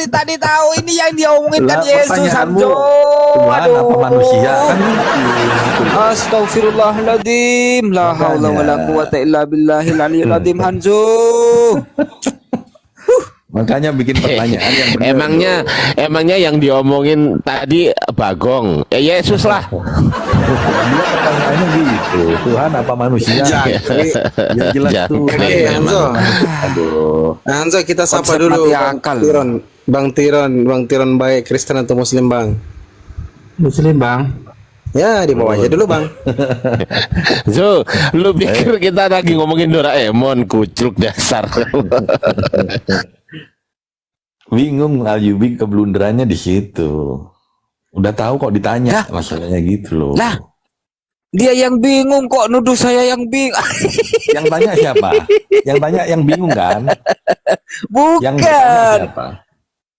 tadi tahu ini yang diomongin kan Yesus Hanzo. Tuhan apa manusia kan? Astagfirullahaladzim. La haula wala quwata illa billahil aliyil azim Hanzo. Makanya bikin pertanyaan yang benar. Emangnya yang diomongin tadi Bagong. Yesus lah. Dia pertanyaannya gitu. Tuhan apa manusia? Ya jelas tuh. Hanzo. Aduh. Hanzo, kita sapa Konsep dulu mati akal. Bang Tiron baik, Kristen atau Muslim Bang? Muslim Bang. Ya, di bawah aja dulu Bang. So, lu pikir kita lagi ngomongin Doraemon, kucluk dasar. Bingung Ayubi keblunderannya di situ. Udah tahu kok ditanya masalahnya gitu loh. Lah, dia yang bingung kok nuduh saya yang bingung. Yang tanya siapa? Yang tanya yang bingung kan? Bukan. Yang ditanya siapa?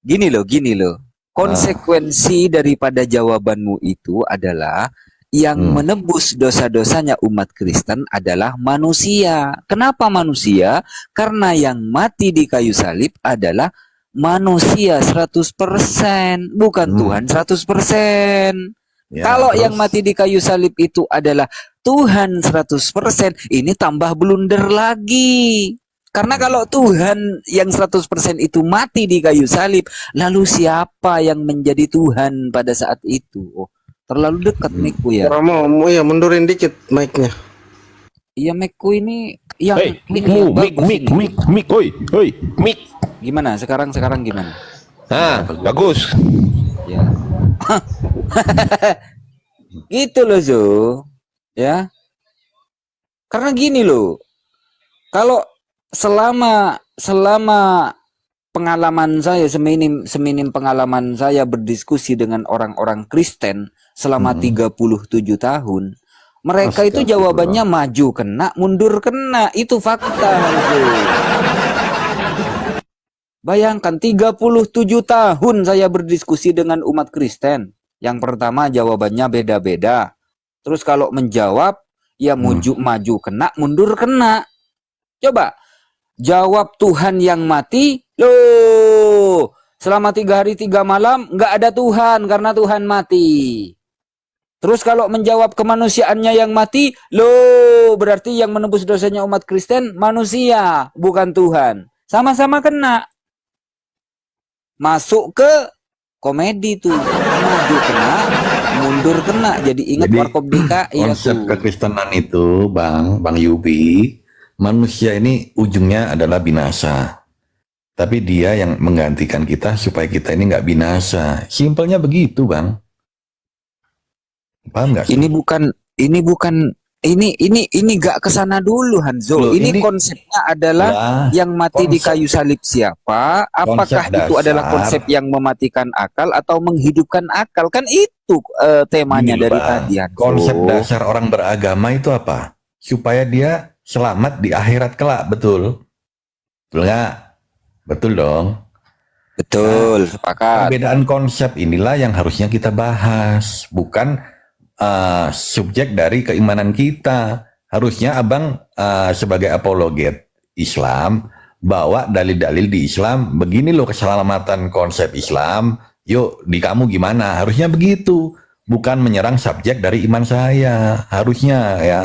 Gini loh. Konsekuensi daripada jawabanmu itu adalah yang menebus dosa-dosanya umat Kristen adalah manusia. Kenapa manusia? Karena yang mati di kayu salib adalah manusia 100%, bukan Tuhan 100%. Ya, kalau terus? yang mati di kayu salib itu adalah Tuhan 100%, ini tambah blunder lagi. Karena kalau Tuhan yang 100% itu mati di kayu salib, lalu siapa yang menjadi Tuhan pada saat itu? Oh, terlalu dekat mic-ku ya. Mau ya mundurin dikit mic-nya. Iya, mic-ku ini yang Mik, oi, mik. Gimana? Sekarang gimana? Nah, bagus. Ya. Gitu loh, Zo. Ya. Karena gini loh. Kalau selama pengalaman saya seminim pengalaman saya berdiskusi dengan orang-orang Kristen selama 37 tahun, mereka itu jawabannya maju kena, mundur kena. Itu fakta. Zo. Bayangkan 37 tahun saya berdiskusi dengan umat Kristen. Yang pertama jawabannya beda-beda. Terus kalau menjawab ya maju kena, mundur kena. Coba jawab Tuhan yang mati. Loh, selama 3 hari 3 malam nggak ada Tuhan karena Tuhan mati. Terus kalau menjawab kemanusiaannya yang mati, loh berarti yang menebus dosanya umat Kristen manusia, bukan Tuhan. Sama-sama kena. Masuk ke komedi tuh, maju kena, mundur kena. Jadi ingat Warkop DKI. Konsep kekristenan itu, Bang Yubi, manusia ini ujungnya adalah binasa. Tapi dia yang menggantikan kita supaya kita ini nggak binasa. Simpelnya begitu, Bang. Paham nggak? Ini gak kesana dulu Hanzo. Loh, ini konsepnya adalah yang mati di kayu salib siapa? Apakah itu adalah konsep yang mematikan akal atau menghidupkan akal? Kan itu temanya dari tadi Hanzo. Konsep dasar orang beragama itu apa? Supaya dia selamat di akhirat kelak, betul? Betul nggak? Betul dong. Betul, sepakat. Perbedaan konsep inilah yang harusnya kita bahas, bukan subjek dari keimanan kita. Harusnya abang sebagai apologet Islam bawa dalil-dalil di Islam, begini loh keselamatan konsep Islam, yuk di kamu gimana, harusnya begitu, bukan menyerang subjek dari iman saya. Harusnya ya,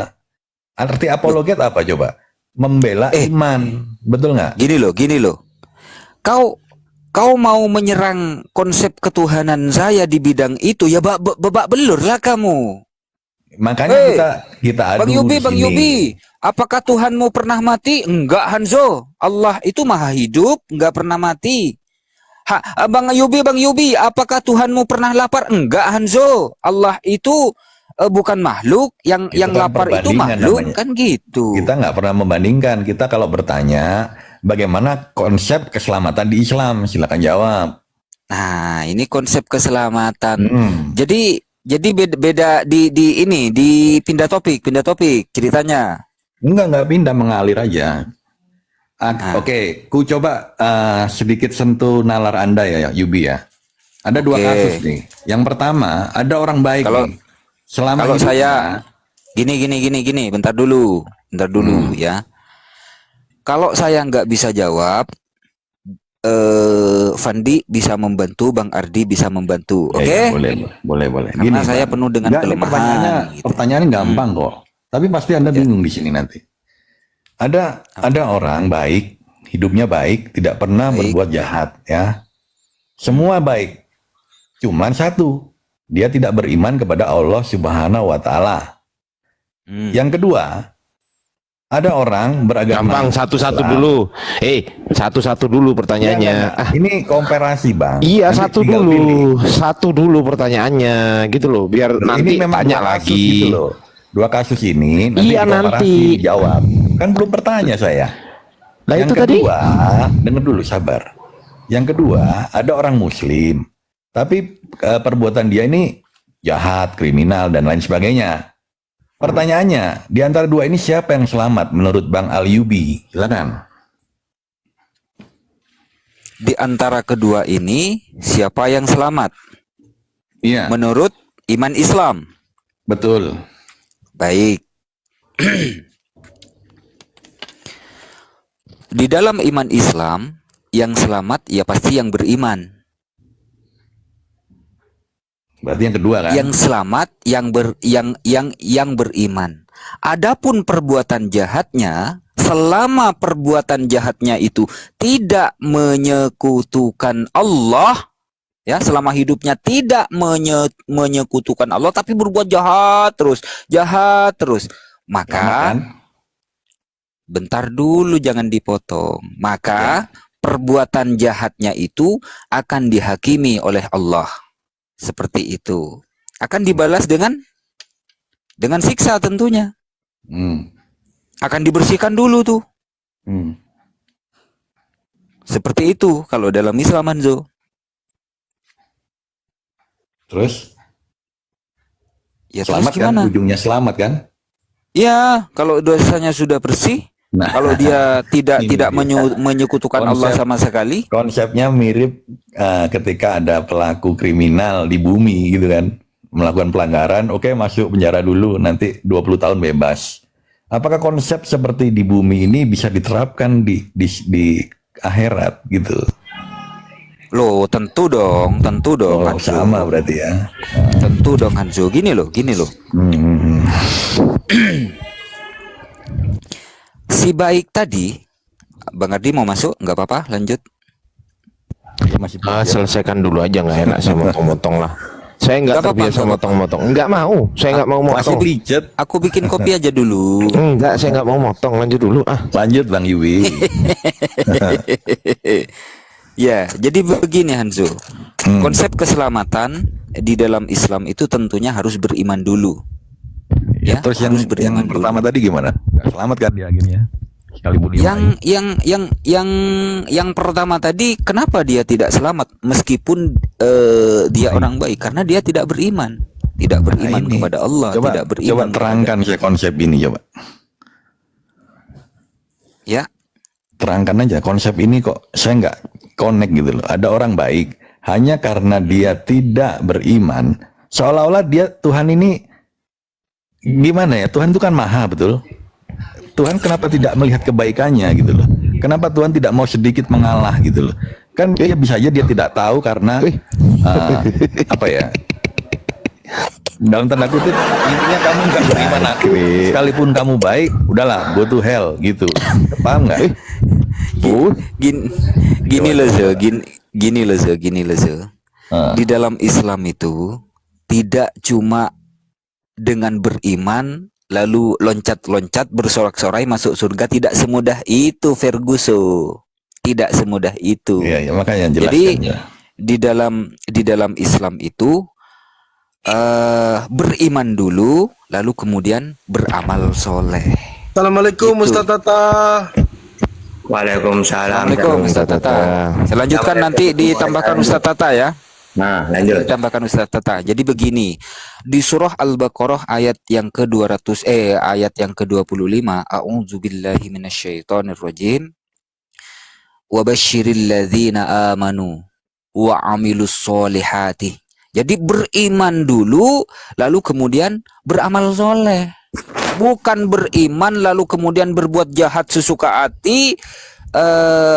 arti apologet apa coba? Membela iman, betul nggak? Gini loh Kau mau menyerang konsep ketuhanan saya di bidang itu, ya babak belur lah kamu. Makanya kita adu Bang Yubi, apakah Tuhanmu pernah mati? Enggak Hanzo, Allah itu maha hidup, enggak pernah mati. Bang Yubi, apakah Tuhanmu pernah lapar? Enggak Hanzo, Allah itu bukan makhluk, yang lapar itu makhluk namanya. Kan gitu. Kita nggak pernah membandingkan. Kita kalau bertanya bagaimana konsep keselamatan di Islam, silakan jawab. Nah, ini konsep keselamatan. Jadi beda di pindah topik ceritanya. Enggak pindah, mengalir aja. Oke, ku coba sedikit sentuh nalar Anda ya Yubi ya. Ada dua kasus nih. Yang pertama, ada orang baik nih. Kalau saya gini, bentar dulu ya. Kalau saya nggak bisa jawab, Fandi bisa membantu, Bang Ardi bisa membantu. Oke? Ya, boleh. Karena saya Bang. penuh dengan Enggak, ini kelemahan. Gitu. pertanyaannya gampang kok. Tapi pasti Anda bingung di sini nanti. Ada orang baik, hidupnya baik, tidak pernah Baik. berbuat jahat, ya. Semua baik. Cuman satu, dia tidak beriman kepada Allah Subhanahu wa taala. Yang kedua, ada orang beragama Gampang, satu-satu Islam. dulu. Satu-satu dulu pertanyaannya. Enggak. Ini komparasi, Bang. Iya, Nanti satu tinggal dulu. pilih. Satu dulu pertanyaannya, gitu loh. Biar Loh, nanti ini memang tanya dua kasus lagi. gitu loh. Dua kasus ini nanti Iya, dikomparasi, nanti. dijawab. Kan belum bertanya saya. Lah Yang itu tadi. kedua, dengar dulu, sabar. Yang kedua, ada orang muslim. Tapi perbuatan dia ini jahat, kriminal, dan lain sebagainya. Pertanyaannya, di antara dua ini siapa yang selamat menurut Bang Alyubi? Silakan. Di antara kedua ini, siapa yang selamat? Iya, Menurut iman Islam. betul. Baik. Di dalam iman Islam, yang selamat ya pasti yang beriman. Berarti yang kedua kan? Yang selamat yang beriman. Adapun perbuatan jahatnya, selama perbuatan jahatnya itu tidak menyekutukan Allah, ya, selama hidupnya tidak menyekutukan Allah tapi berbuat jahat terus, maka Selamat kan? bentar dulu, jangan dipotong. Maka perbuatan jahatnya itu akan dihakimi oleh Allah. Seperti itu. Akan dibalas dengan siksa tentunya. Akan dibersihkan dulu tuh. Seperti itu kalau dalam Islam, Hanzo. Terus? Ya Selamat terus kan? gimana? Ujungnya selamat kan? Ya, kalau dosanya sudah bersih, Nah, kalau dia tidak ini dia. menyekutukan Allah Konsep- sama sekali, konsepnya mirip ketika ada pelaku kriminal di bumi gitu kan, melakukan pelanggaran, oke, masuk penjara dulu, nanti 20 tahun bebas. Apakah konsep seperti di bumi ini bisa diterapkan di akhirat gitu? loh tentu dong Oh, Hanzo. sama berarti ya. Tentu dong Hanzo. Gini loh. Si baik tadi, Bang Ardi mau masuk? Nggak apa-apa, lanjut. Dia masih pikir. Selesaikan dulu aja, nggak enak saya motong-motong lah. Saya nggak Nggak apa-apa, terbiasa nggak motong-motong. Nggak mau, saya nggak mau Masih motong. licet. Aku bikin kopi aja dulu. Enggak, saya nggak mau motong. Lanjut dulu ah. Lanjut Bang Yui. Ya, jadi begini Hanzo. Konsep keselamatan di dalam Islam itu tentunya harus beriman dulu. Ya, Terus yang harus beriman dulu. pertama tadi gimana? Nggak selamat kan dia akhirnya? Sekalipun dia main. Yang pertama tadi, kenapa dia tidak selamat meskipun dia orang baik? Karena dia tidak beriman, Nah, ini. kepada Allah, Coba, tidak beriman. coba terangkan saya konsep ini coba. Ya, Terangkan aja konsep ini, kok saya nggak connect gitu loh. Ada orang baik hanya karena dia tidak beriman, seolah-olah dia Tuhan ini gimana ya? Tuhan itu kan maha, betul. Tuhan kenapa tidak melihat kebaikannya gitu loh? Kenapa Tuhan tidak mau sedikit mengalah gitu loh? Kan dia bisa aja dia tidak tahu karena apa ya? Dalam tanda kutip, intinya kamu nggak beriman aku, sekalipun kamu baik, udahlah, go to hell gitu. Paham nggak? gini loh Zo. Di dalam Islam itu tidak cuma dengan beriman lalu loncat-loncat bersorak-sorai masuk surga, tidak semudah itu, Ferguson. Tidak semudah itu. Iya, makanya jelaskan. Jadi ya. di dalam Islam itu beriman dulu lalu kemudian beramal soleh. Assalamualaikum Itu. Ustaz Tata. Waalaikumsalam. Assalamualaikum Ustaz Tata. Selanjutkan nanti ditambahkan Ustaz Tata ya. Nah, lanjut. Ditambahkan Ustaz Tata. Jadi begini, di surah Al-Baqarah ayat yang ke-200 ayat yang ke-25, a'udzubillahi minasyaitonirrajim. Wa basyiril ladzina amanu wa 'amilus solihati. Jadi beriman dulu lalu kemudian beramal soleh. Bukan beriman lalu kemudian berbuat jahat sesuka hati,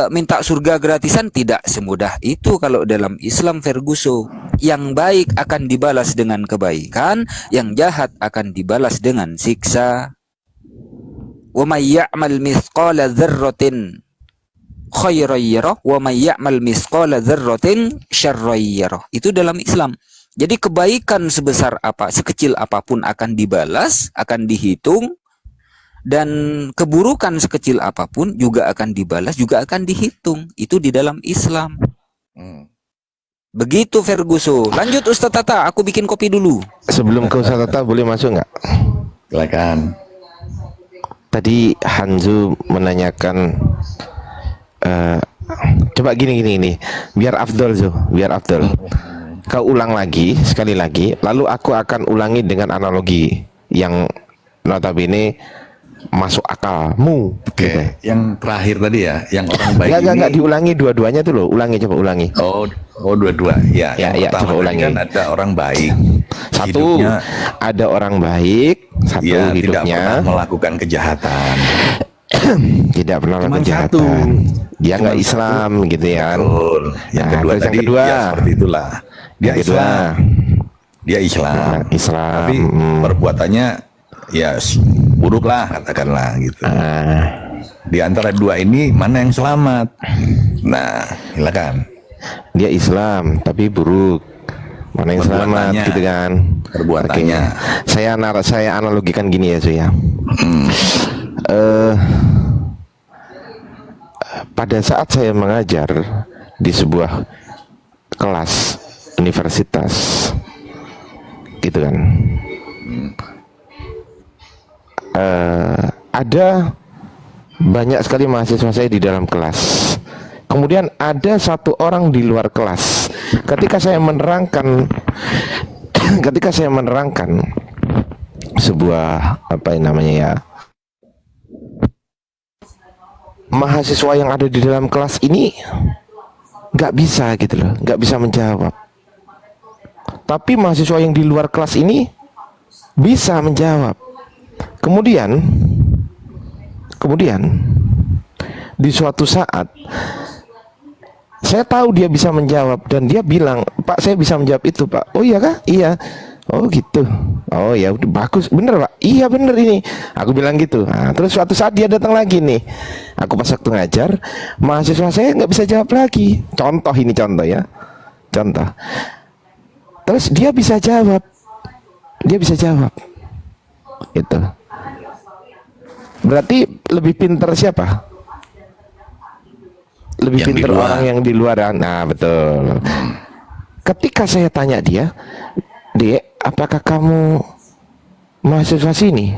minta surga gratisan tidak semudah itu kalau dalam Islam, Ferguso. Yang baik akan dibalas dengan kebaikan, yang jahat akan dibalas dengan siksa. Wa may ya'mal mithqala dzarratin khairan yarah wa may ya'mal mithqala dzarratin syarran yarah. Itu dalam Islam. Jadi kebaikan sebesar apa, sekecil apapun akan dibalas, akan dihitung, dan keburukan sekecil apapun juga akan dibalas, juga akan dihitung. Itu di dalam Islam. Begitu Ferguso. Lanjut Ustaz Tata, aku bikin kopi dulu. Sebelum ke Ustaz Tata, boleh masuk nggak? Silakan. Tadi Hanzu menanyakan, coba gini, biar Afdol biar Afdol. Kau ulang lagi, sekali lagi, lalu aku akan ulangi dengan analogi yang notabene masuk akalmu. Oke, Gitu. yang terakhir tadi ya, yang orang baik Enggak, diulangi dua-duanya tuh loh. Coba ulangi. Oh, dua-dua. Ya, yang Ya, pertama coba tadi ulangi. kan ada orang baik. Satu, Hidupnya, ada orang baik. Satu, ya, tidak hidupnya pernah melakukan kejahatan. tidak pernah Cuman melakukan satu. kejahatan. Dia Cuman nggak Islam gitu ya. Betul. Yang Nah, kedua terus yang tadi, kedua. ya seperti itulah. Dia Yang kedua. Islam. Dia Islam. Islam. Tapi perbuatannya ya buruk lah, katakanlah gitu. Di antara dua ini mana yang selamat? Nah, silakan. Dia Islam tapi buruk. Mana yang selamat Perbuatannya. gitu kan? Perbuatannya. Oke. Saya analogikan gini ya, Su ya. Pada saat saya mengajar di sebuah kelas universitas, gitu kan, ada banyak sekali mahasiswa saya di dalam kelas. Kemudian ada satu orang di luar kelas. Ketika saya menerangkan sebuah apa yang namanya ya, mahasiswa yang ada di dalam kelas ini nggak bisa gitu loh, nggak bisa menjawab. Tapi mahasiswa yang di luar kelas ini bisa menjawab. Kemudian di suatu saat saya tahu dia bisa menjawab dan dia bilang, "Pak, saya bisa menjawab itu, Pak." "Oh iya kah?" "Iya." "Oh gitu." "Oh ya udah bagus, bener Pak." "Iya bener ini." Aku bilang gitu. Nah, terus suatu saat dia datang lagi nih. Aku pas waktu ngajar, mahasiswa saya nggak bisa jawab lagi. Contoh ya. Contoh. Terus dia bisa jawab. Itu. Berarti lebih pintar siapa? Lebih Yang di pintar luar. orang yang di luar. Nah, betul. Ketika saya tanya dia, "Dek, apakah kamu mahasiswa sini?"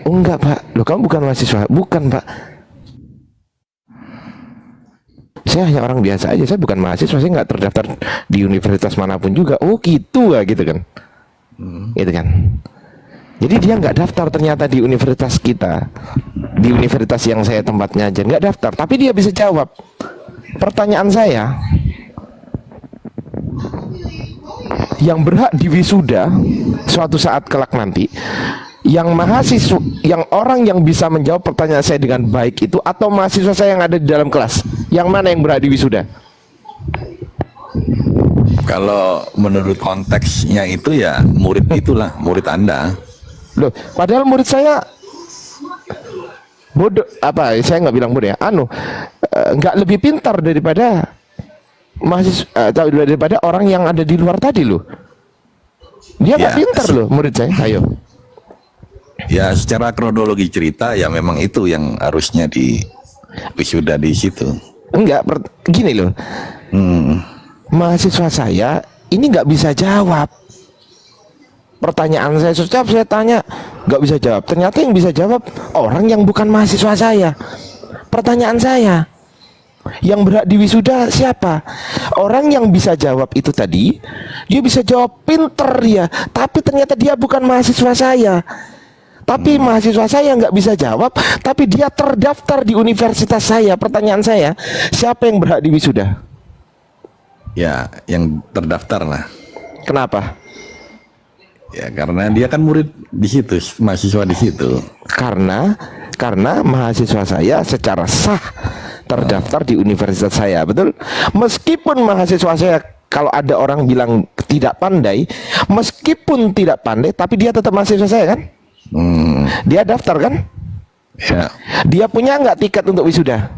"Oh, enggak, Pak." "Loh, kamu bukan mahasiswa?" "Bukan, Pak. Saya hanya orang biasa aja, saya bukan mahasiswa, saya nggak terdaftar di universitas manapun juga." "Oh gitu ya," gitu kan. Gitu kan. Jadi dia nggak daftar ternyata di universitas kita, di universitas yang saya tempat ngajar, nggak daftar. Tapi dia bisa jawab. Pertanyaan saya, yang berhak diwisuda suatu saat kelak nanti, yang mahasiswa, yang orang yang bisa menjawab pertanyaan saya dengan baik itu, atau mahasiswa saya yang ada di dalam kelas, yang mana yang berhak diwisuda? Kalau menurut konteksnya itu ya murid itulah, murid Anda. Loh, padahal murid saya bodoh, apa? Saya nggak bilang bodoh ya. Nggak lebih pintar daripada mahasiswa, daripada orang yang ada di luar tadi loh. Dia nggak Ya, pintar loh, murid saya. Ayo. Ya secara kronologi cerita ya memang itu yang harusnya di wisuda di situ. Enggak, gini loh. Mahasiswa saya ini nggak bisa jawab. Pertanyaan saya, setiap saya tanya nggak bisa jawab. Ternyata yang bisa jawab orang yang bukan mahasiswa saya. Pertanyaan saya, yang berhak diwisuda siapa? Orang yang bisa jawab itu tadi, dia bisa jawab pinter dia, tapi ternyata dia bukan mahasiswa saya. Tapi mahasiswa saya nggak bisa jawab, tapi dia terdaftar di universitas saya. Pertanyaan saya, siapa yang berhak diwisuda? Ya yang terdaftar lah. Kenapa? Ya karena dia kan murid di situ, mahasiswa di situ. Karena Karena mahasiswa saya secara sah terdaftar di universitas saya, betul? Meskipun mahasiswa saya, kalau ada orang bilang tidak pandai, meskipun tidak pandai, tapi dia tetap mahasiswa saya kan? Dia daftar kan? Ya, Dia punya nggak tiket untuk wisuda?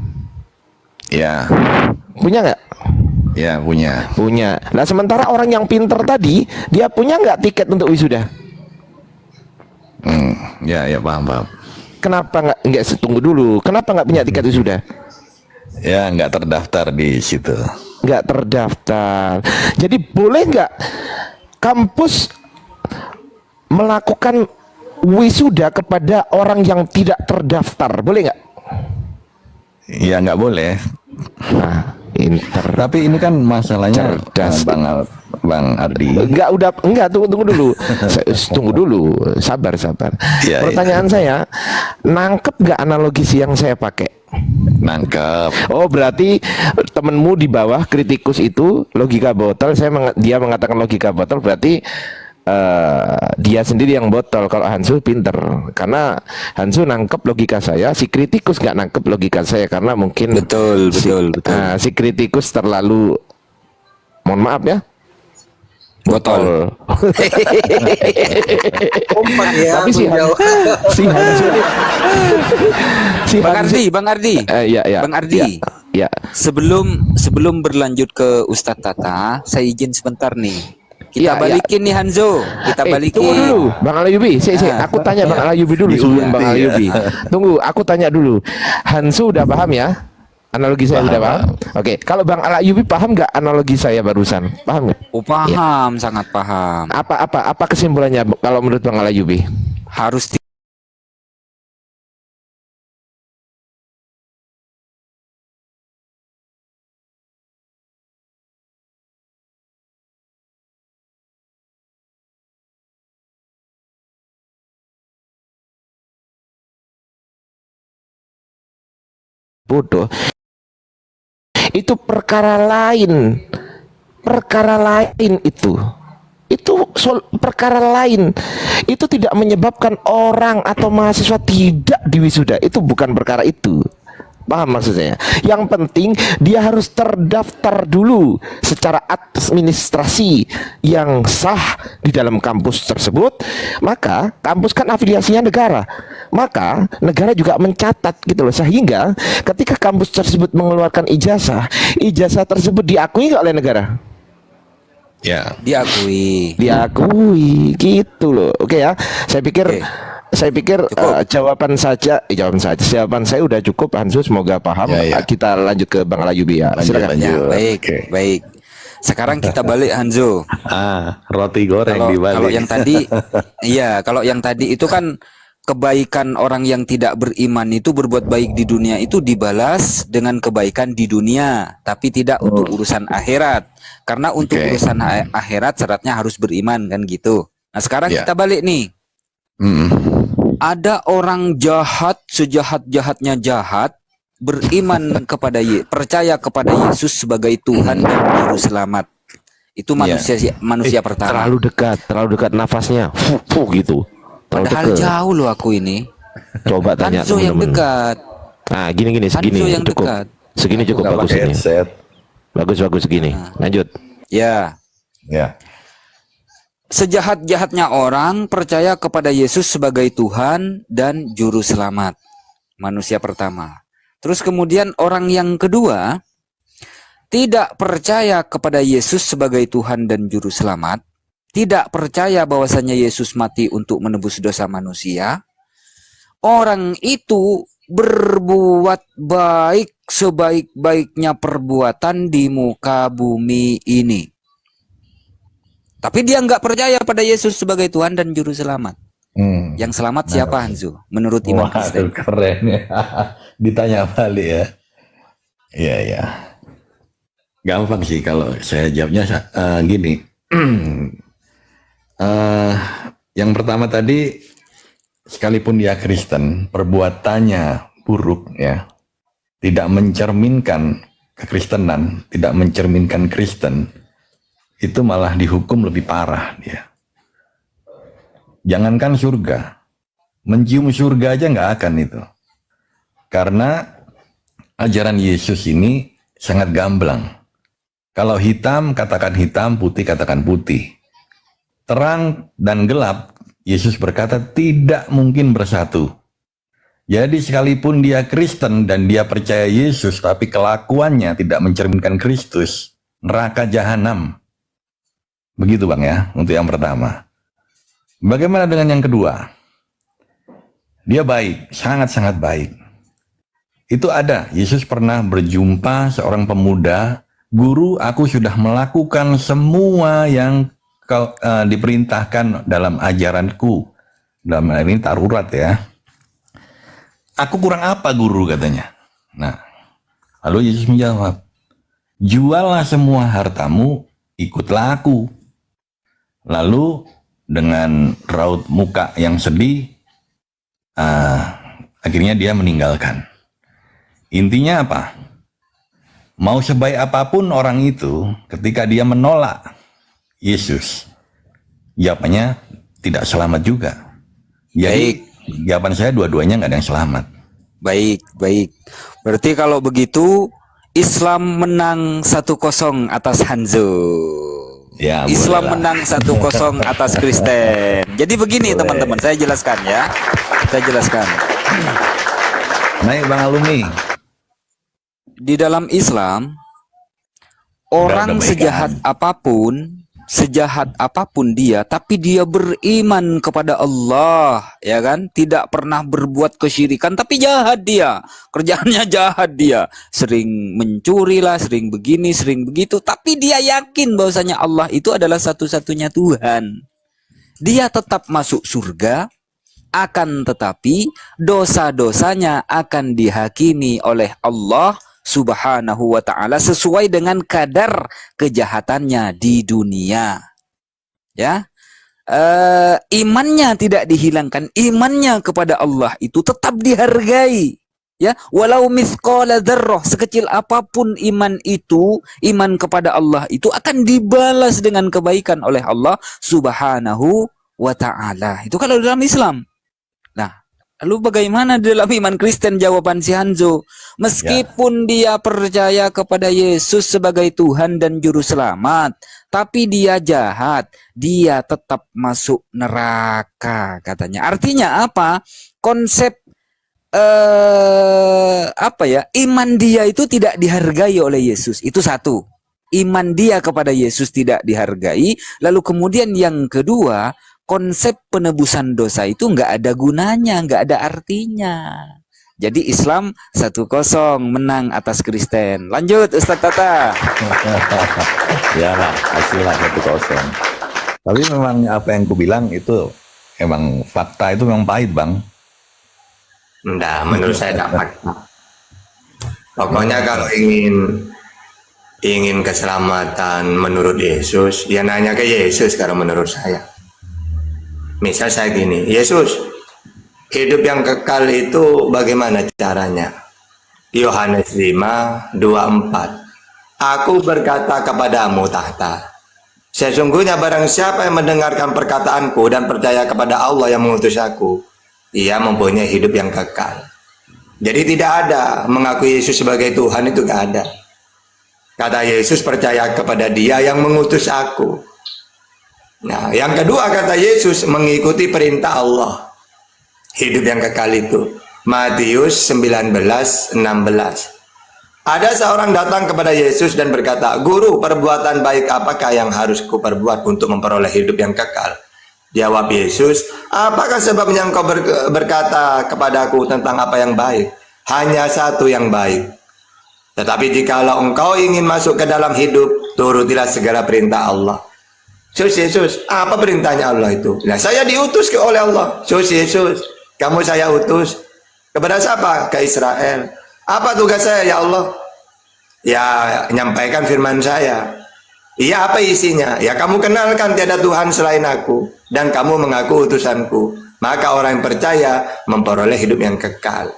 ya, Punya nggak? ya punya. Punya. Nah sementara orang yang pinter tadi, dia punya nggak tiket untuk wisuda? Ya, ya paham, paham. Kenapa nggak tunggu dulu? Kenapa nggak punya tiket wisuda? Ya, nggak terdaftar di situ. Nggak terdaftar. Jadi boleh nggak kampus melakukan wisuda kepada orang yang tidak terdaftar? Boleh nggak? Ya, nggak boleh. Nah, Tapi ini kan masalahnya Cerdas. Bang Ardi. Enggak, tunggu dulu. Tunggu dulu, sabar. Iya, Pertanyaan saya, nangkep nggak analogi yang saya pakai? Nangkep. Oh, berarti temenmu di bawah kritikus itu logika botol, dia mengatakan logika botol, berarti dia sendiri yang botol. Kalau Hansu pinter, karena Hansu nangkep logika saya, si kritikus nggak nangkep logika saya karena mungkin Betul. si kritikus terlalu, mohon maaf ya, botol. Kompak ya. Tapi si menjawab. Hansu, si Bang Ardi. iya. Bang Ardi. Ya. Sebelum berlanjut ke Ustadz Tata, saya izin sebentar nih. Kita Iya, balikin nih Hanzo. Kita balikin. Tunggu dulu, Bang Alayubi. Aku tanya Bang Alayubi dulu sebelum Bang Alayubi. Tunggu, aku tanya dulu. Hansu udah paham ya? Analogi saya udah paham? Oke, kalau Bang Alayubi paham nggak analogi saya barusan? Paham nggak? Oh, paham, sangat paham. Apa kesimpulannya kalau menurut Bang Alayubi? Harus Bodoh. Itu perkara lain itu. Perkara lain. Itu tidak menyebabkan orang atau mahasiswa tidak diwisuda. Itu bukan perkara itu. Paham maksud saya? Yang penting dia harus terdaftar dulu secara administrasi yang sah di dalam kampus tersebut. Maka kampus kan afiliasinya negara. Maka negara juga mencatat gitu loh, sehingga ketika kampus tersebut mengeluarkan ijazah tersebut diakui nggak oleh negara? Ya. diakui. Gitu loh. Oke ya. Saya pikir jawaban saya udah cukup. Hansu semoga paham. Ya. Kita lanjut ke Bang Alayubi ya. Silakan. Lanjut. Baik. Sekarang kita balik Hanzo. Roti goreng dibalik. Kalau yang tadi itu kan kebaikan orang yang tidak beriman itu berbuat baik di dunia itu dibalas dengan kebaikan di dunia, tapi tidak untuk urusan akhirat. Karena untuk urusan akhirat syaratnya harus beriman kan gitu. Nah, sekarang kita balik nih. Ada orang jahat, sejahat-jahatnya jahat, beriman percaya kepada Yesus sebagai Tuhan dan Juru Selamat. Itu manusia pertama. Terlalu dekat nafasnya. Gitu. Padahal jauh loh aku ini. Coba tanya Hanzo yang teman-teman. dekat. Nah, gini segini Hanzo yang cukup. dekat. Segini cukup Nggak bagus pakai ini. headset. Bagus segini. Lanjut. Ya. Sejahat-jahatnya orang percaya kepada Yesus sebagai Tuhan dan Juru Selamat. Manusia pertama. Terus kemudian orang yang kedua tidak percaya kepada Yesus sebagai Tuhan dan Juru Selamat. Tidak percaya bahwasanya Yesus mati untuk menebus dosa manusia. Orang itu berbuat baik sebaik-baiknya perbuatan di muka bumi ini. Tapi dia nggak percaya pada Yesus sebagai Tuhan dan Juru Selamat. Yang selamat siapa Hanzo? Menurut iman Kristen. Keren ya. Ditanya balik ya. Iya. Gampang sih kalau saya jawabnya gini. Yang pertama tadi, sekalipun dia Kristen, perbuatannya buruk ya, tidak mencerminkan kekristenan, tidak mencerminkan Kristen, itu malah dihukum lebih parah dia. Jangankan surga, mencium surga aja nggak akan itu. Karena ajaran Yesus ini sangat gamblang. Kalau hitam, katakan hitam, putih, katakan putih. Terang dan gelap, Yesus berkata tidak mungkin bersatu. Jadi sekalipun dia Kristen dan dia percaya Yesus, tapi kelakuannya tidak mencerminkan Kristus, neraka jahanam. Begitu Bang ya, untuk yang pertama. Bagaimana dengan yang kedua? Dia baik, sangat-sangat baik. Itu ada, Yesus pernah berjumpa seorang pemuda, "Guru, aku sudah melakukan semua yang diperintahkan dalam ajaranku." Dalam hal ini tarurat ya. "Aku kurang apa guru?" katanya. Nah, lalu Yesus menjawab, "Juallah semua hartamu, ikutlah aku." Lalu dengan raut muka yang sedih, akhirnya dia meninggalkan. Intinya apa? Mau sebaik apapun orang itu, ketika dia menolak Yesus, jawabannya tidak selamat juga. Jadi jawaban saya dua-duanya nggak ada yang selamat. Baik, baik. Berarti kalau begitu Islam menang 1-0 atas Hanzo. Ya, Islam bolehlah. menang 1-0 atas Kristen. Jadi begini teman-teman, saya jelaskan ya. Saya jelaskan. Naik Bang Alumi. Di dalam Islam, Udah orang ada sejahat apapun dia, tapi dia beriman kepada Allah, ya kan? Tidak pernah berbuat kesyirikan, tapi jahat dia. Kerjaannya jahat dia. Sering mencuri lah, sering begini, sering begitu, tapi dia yakin bahwasanya Allah itu adalah satu-satunya Tuhan. Dia tetap masuk surga, akan tetapi dosa-dosanya akan dihakimi oleh Allah Subhanahu wa ta'ala sesuai dengan kadar kejahatannya di dunia. Ya, imannya tidak dihilangkan, imannya kepada Allah itu tetap dihargai. Ya, walau mithqala dzarrah, sekecil apapun iman itu, iman kepada Allah itu akan dibalas dengan kebaikan oleh Allah Subhanahu wa ta'ala. Itu kalau dalam Islam. Nah, lalu bagaimana di dalam iman Kristen? Jawaban si Hanzo, meskipun dia percaya kepada Yesus sebagai Tuhan dan Juru Selamat, tapi dia jahat, dia tetap masuk neraka katanya. Artinya apa? Konsep iman dia itu tidak dihargai oleh Yesus. Itu satu. Iman dia kepada Yesus tidak dihargai. Lalu kemudian yang kedua, konsep penebusan dosa itu nggak ada gunanya, nggak ada artinya. Jadi Islam 1-0 menang atas Kristen. Lanjut Ustadz Tata. Ya lah, hasilnya 1-0. Tapi memang apa yang ku bilang itu emang fakta, itu memang pahit Bang. Enggak, menurut saya tidak fakta. Pokoknya kalau ingin keselamatan menurut Yesus, ya nanya ke Yesus kalau menurut saya. Misal saya gini, Yesus, hidup yang kekal itu bagaimana caranya? Yohanes 5:24. Aku berkata kepadamu, tahta, sesungguhnya barang siapa yang mendengarkan perkataanku dan percaya kepada Allah yang mengutus aku, ia mempunyai hidup yang kekal. Jadi tidak ada mengakui Yesus sebagai Tuhan, itu gak ada. Kata Yesus, percaya kepada Dia yang mengutus aku. Nah, yang kedua kata Yesus, mengikuti perintah Allah. Hidup yang kekal itu. Matius 19:16. Ada seorang datang kepada Yesus dan berkata, Guru, perbuatan baik apakah yang harus kuperbuat untuk memperoleh hidup yang kekal? Jawab Yesus, apakah sebabnya engkau berkata kepadaku tentang apa yang baik? Hanya satu yang baik. Tetapi jikalau engkau ingin masuk ke dalam hidup, turutilah segala perintah Allah. Yesus, apa perintahnya Allah itu? Nah, saya diutus oleh Allah. Yesus, kamu saya utus. Kepada siapa? Ke Israel. Apa tugas saya ya Allah? Ya, menyampaikan firman saya. Iya, apa isinya? Ya, kamu kenalkan tiada Tuhan selain aku, dan kamu mengaku utusanku. Maka orang yang percaya memperoleh hidup yang kekal.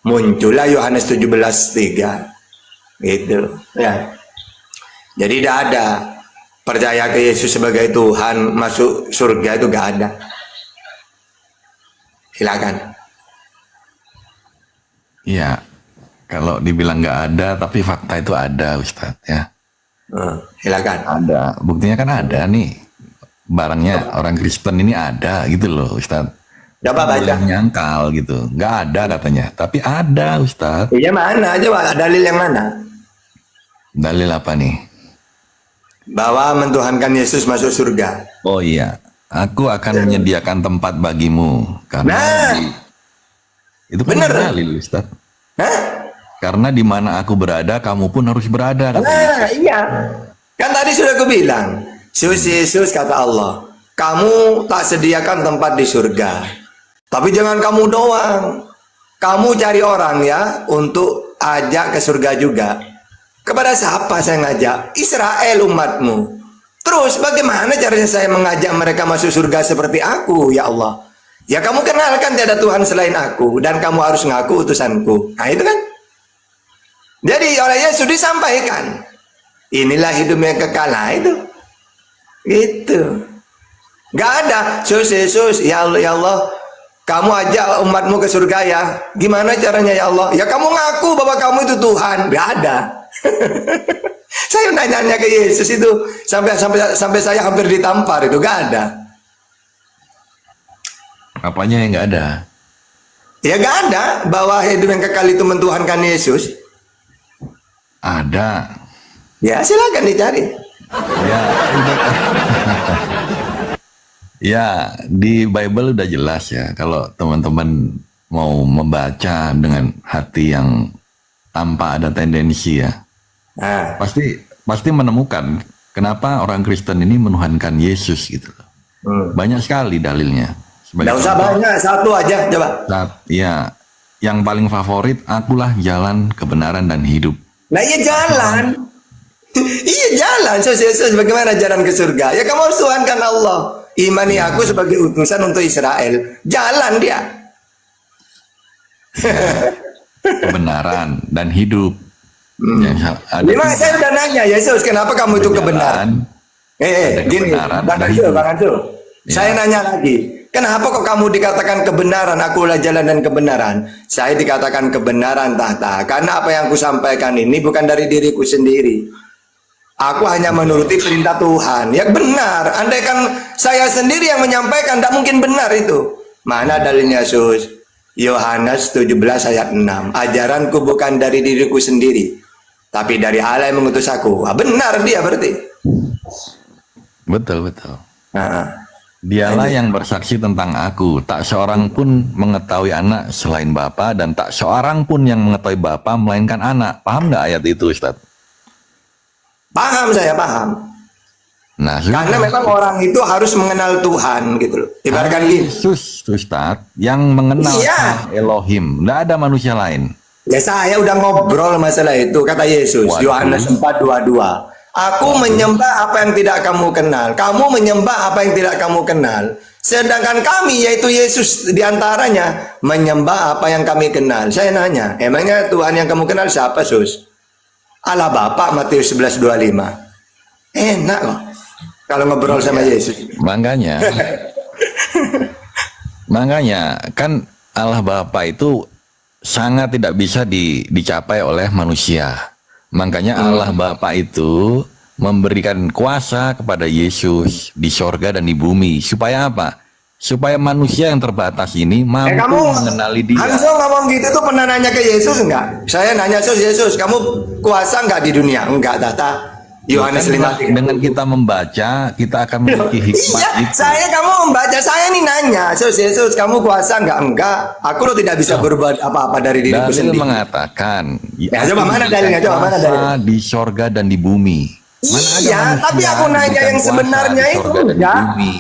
Muncullah Yohanes 17:3. Gitu. Ya. Jadi tidak ada percaya ke Yesus sebagai Tuhan masuk surga, itu gak ada. Silakan. Iya, kalau dibilang nggak ada, tapi fakta itu ada, Ustadz ya. Silakan. Ada, buktinya kan ada nih. Barangnya orang Kristen ini ada gitu loh, Ustadz. Coba baca. Boleh nyangkal gitu, nggak ada katanya, tapi ada, Ustadz. Iya mana? Coba dalil yang mana? Dalil apa nih? Bahwa mentuhankan Yesus masuk surga. Oh iya, aku akan menyediakan tempat bagimu karena Nah. itu kan Bener. dalil, Ustadz. Hah? Karena di mana aku berada, kamu pun harus berada. katanya. Nah, iya. Kan tadi sudah aku bilang, Yesus kata Allah, kamu tak sediakan tempat di surga. Tapi jangan kamu doang. Kamu cari orang ya untuk ajak ke surga juga. Kepada siapa saya ngajak? Israel umatmu. Terus bagaimana caranya saya mengajak mereka masuk surga seperti aku, ya Allah? Ya kamu kenalkan tiada Tuhan selain aku dan kamu harus ngaku utusanku. Nah itu kan. Jadi oleh Yesus disampaikan, inilah hidup yang kekal. Nah, itu. Gitu. Gak ada Yesus, ya Allah, kamu ajak umatmu ke surga ya. Gimana caranya ya Allah? Ya kamu ngaku bahwa kamu itu Tuhan. Gak ada. Saya nanya ke Yesus itu sampai saya hampir ditampar itu gak ada. Apanya yang nggak ada? Ya gak ada bahwa hidup yang kekal itu mentuhankan Yesus. Ada. Ya silakan dicari. Ya, ya di Bible udah jelas ya. Kalau teman-teman mau membaca dengan hati yang tanpa ada tendensi ya, Nah, pasti menemukan kenapa orang Kristen ini menuhankan Yesus gitu loh. Banyak sekali dalilnya. nggak usah banyak, satu aja coba. Ya, yang paling favorit, akulah jalan, kebenaran dan hidup. Nah iya jalan. Iya jalan. Yesus bagaimana jalan ke surga? Ya kamu harus tuhankan Allah. Imani aku sebagai utusan untuk Israel. Jalan dia. Kebenaran dan hidup. Yang ada Memang saya udah nanya Yesus, kenapa kamu itu kebenaran? Gini, kebenaran, Bang ada Ansul, hidup. Bang Ansul. Ya. Saya nanya lagi, kenapa kok kamu dikatakan kebenaran? Akulah jalan dan kebenaran. Saya dikatakan kebenaran tahta, karena apa yang aku sampaikan ini bukan dari diriku sendiri. Aku hanya menuruti perintah Tuhan. Ya benar. Andaikan saya sendiri yang menyampaikan, tidak mungkin benar itu. Mana dalilnya Yesus? Yohanes 17 ayat 6. Ajaranku bukan dari diriku sendiri, tapi dari Allah yang mengutus aku. Benar dia berarti. Betul. Nah, Dialah yang bersaksi tentang aku. Tak seorang pun mengetahui anak selain Bapa, dan tak seorang pun yang mengetahui Bapa melainkan anak. Paham nggak ayat itu, Ustaz? paham saya paham. Nah, Karena memang orang itu harus mengenal Tuhan gitu loh. Ibaratkan gini. Yesus, Ustaz, yang mengenal Iya. Elohim. Nggak ada manusia lain. Ya saya udah ngobrol masalah itu, kata Yesus. Waduh. Yohanes 4:22. Aku menyembah apa yang tidak kamu kenal. Kamu menyembah apa yang tidak kamu kenal. Sedangkan kami, yaitu Yesus diantaranya, menyembah apa yang kami kenal. Saya nanya, emangnya Tuhan yang kamu kenal siapa, Sus? Allah Bapa, Matius 11:25. Enak kok kalau ngobrol sama Yesus. Makanya, kan Allah Bapa itu sangat tidak bisa dicapai oleh manusia. Makanya Allah Bapa itu memberikan kuasa kepada Yesus di sorga dan di bumi. Supaya apa? Supaya manusia yang terbatas ini mampu Kamu mengenali dia. Hanso ngomong gitu tuh pernah nanya ke Yesus enggak? Saya nanya Yesus, kamu kuasa enggak di dunia? Enggak, Tata. Yohanes Kan 5:3. dengan kita membaca, kita akan memiliki hikmat Iya, itu. kamu membaca, saya nih nanya, Yesus, kamu kuasa enggak? Enggak. Aku lo tidak bisa berbuat apa-apa dari diriku Dalil sendiri. mengatakan, Ya, aku coba mana diberikan dalilnya? Coba mana kuasa dalilnya? di sorga dan di bumi. Mana ada Iya, manusia tapi aku nanya diberikan yang kuasa sebenarnya di itu sorga dan di enggak. bumi.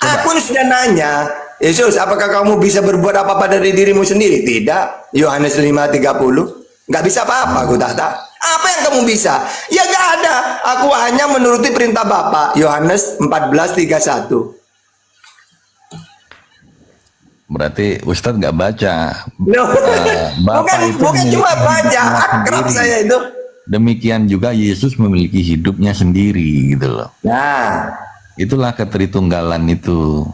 Aku sudah nanya, Yesus, apakah kamu bisa berbuat apa-apa dari dirimu sendiri? Tidak. Yohanes 5:30. Enggak bisa apa-apa, aku Tata. Apa yang kamu bisa? Ya enggak ada. Aku hanya menuruti perintah Bapa. Yohanes 14:31. Berarti Ustadz nggak baca. No. Bapak itu bukan memiliki cuma baca, hidupnya akrab sendiri. saya itu. Demikian juga Yesus memiliki hidupnya sendiri gitu loh. Nah, Itulah ketritunggalan itu.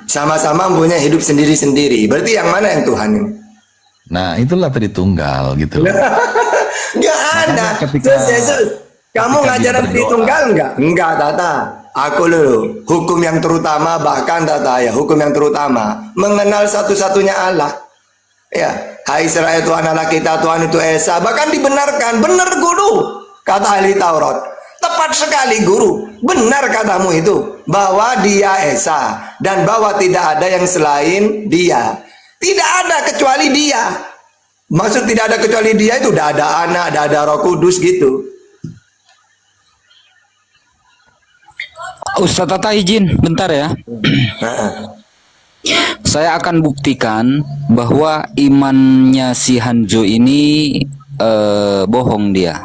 sama-sama punya hidup sendiri-sendiri. Berarti yang mana yang Tuhan ini? Nah, itulah Tritunggal gitu. Nggak ada. ketika- Terus Yesus, kamu ketika ngajaran dia Tritunggal enggak? Enggak, Tata. Aku loh, hukum yang terutama, bahkan Tata ya, hukum yang terutama mengenal satu-satunya Allah. Ya, hai Israel, Tuhan Allah kita, Tuhan itu Esa. Bahkan dibenarkan, benar guru, kata ahli Taurat. Tepat sekali guru, benar katamu itu, bahwa dia Esa dan bahwa tidak ada yang selain dia. Tidak ada kecuali dia. Maksud tidak ada kecuali dia itu tidak ada anak, tidak ada Roh Kudus gitu. Ustaz Tata izin bentar ya. Saya akan buktikan bahwa imannya si Hanzo ini bohong dia.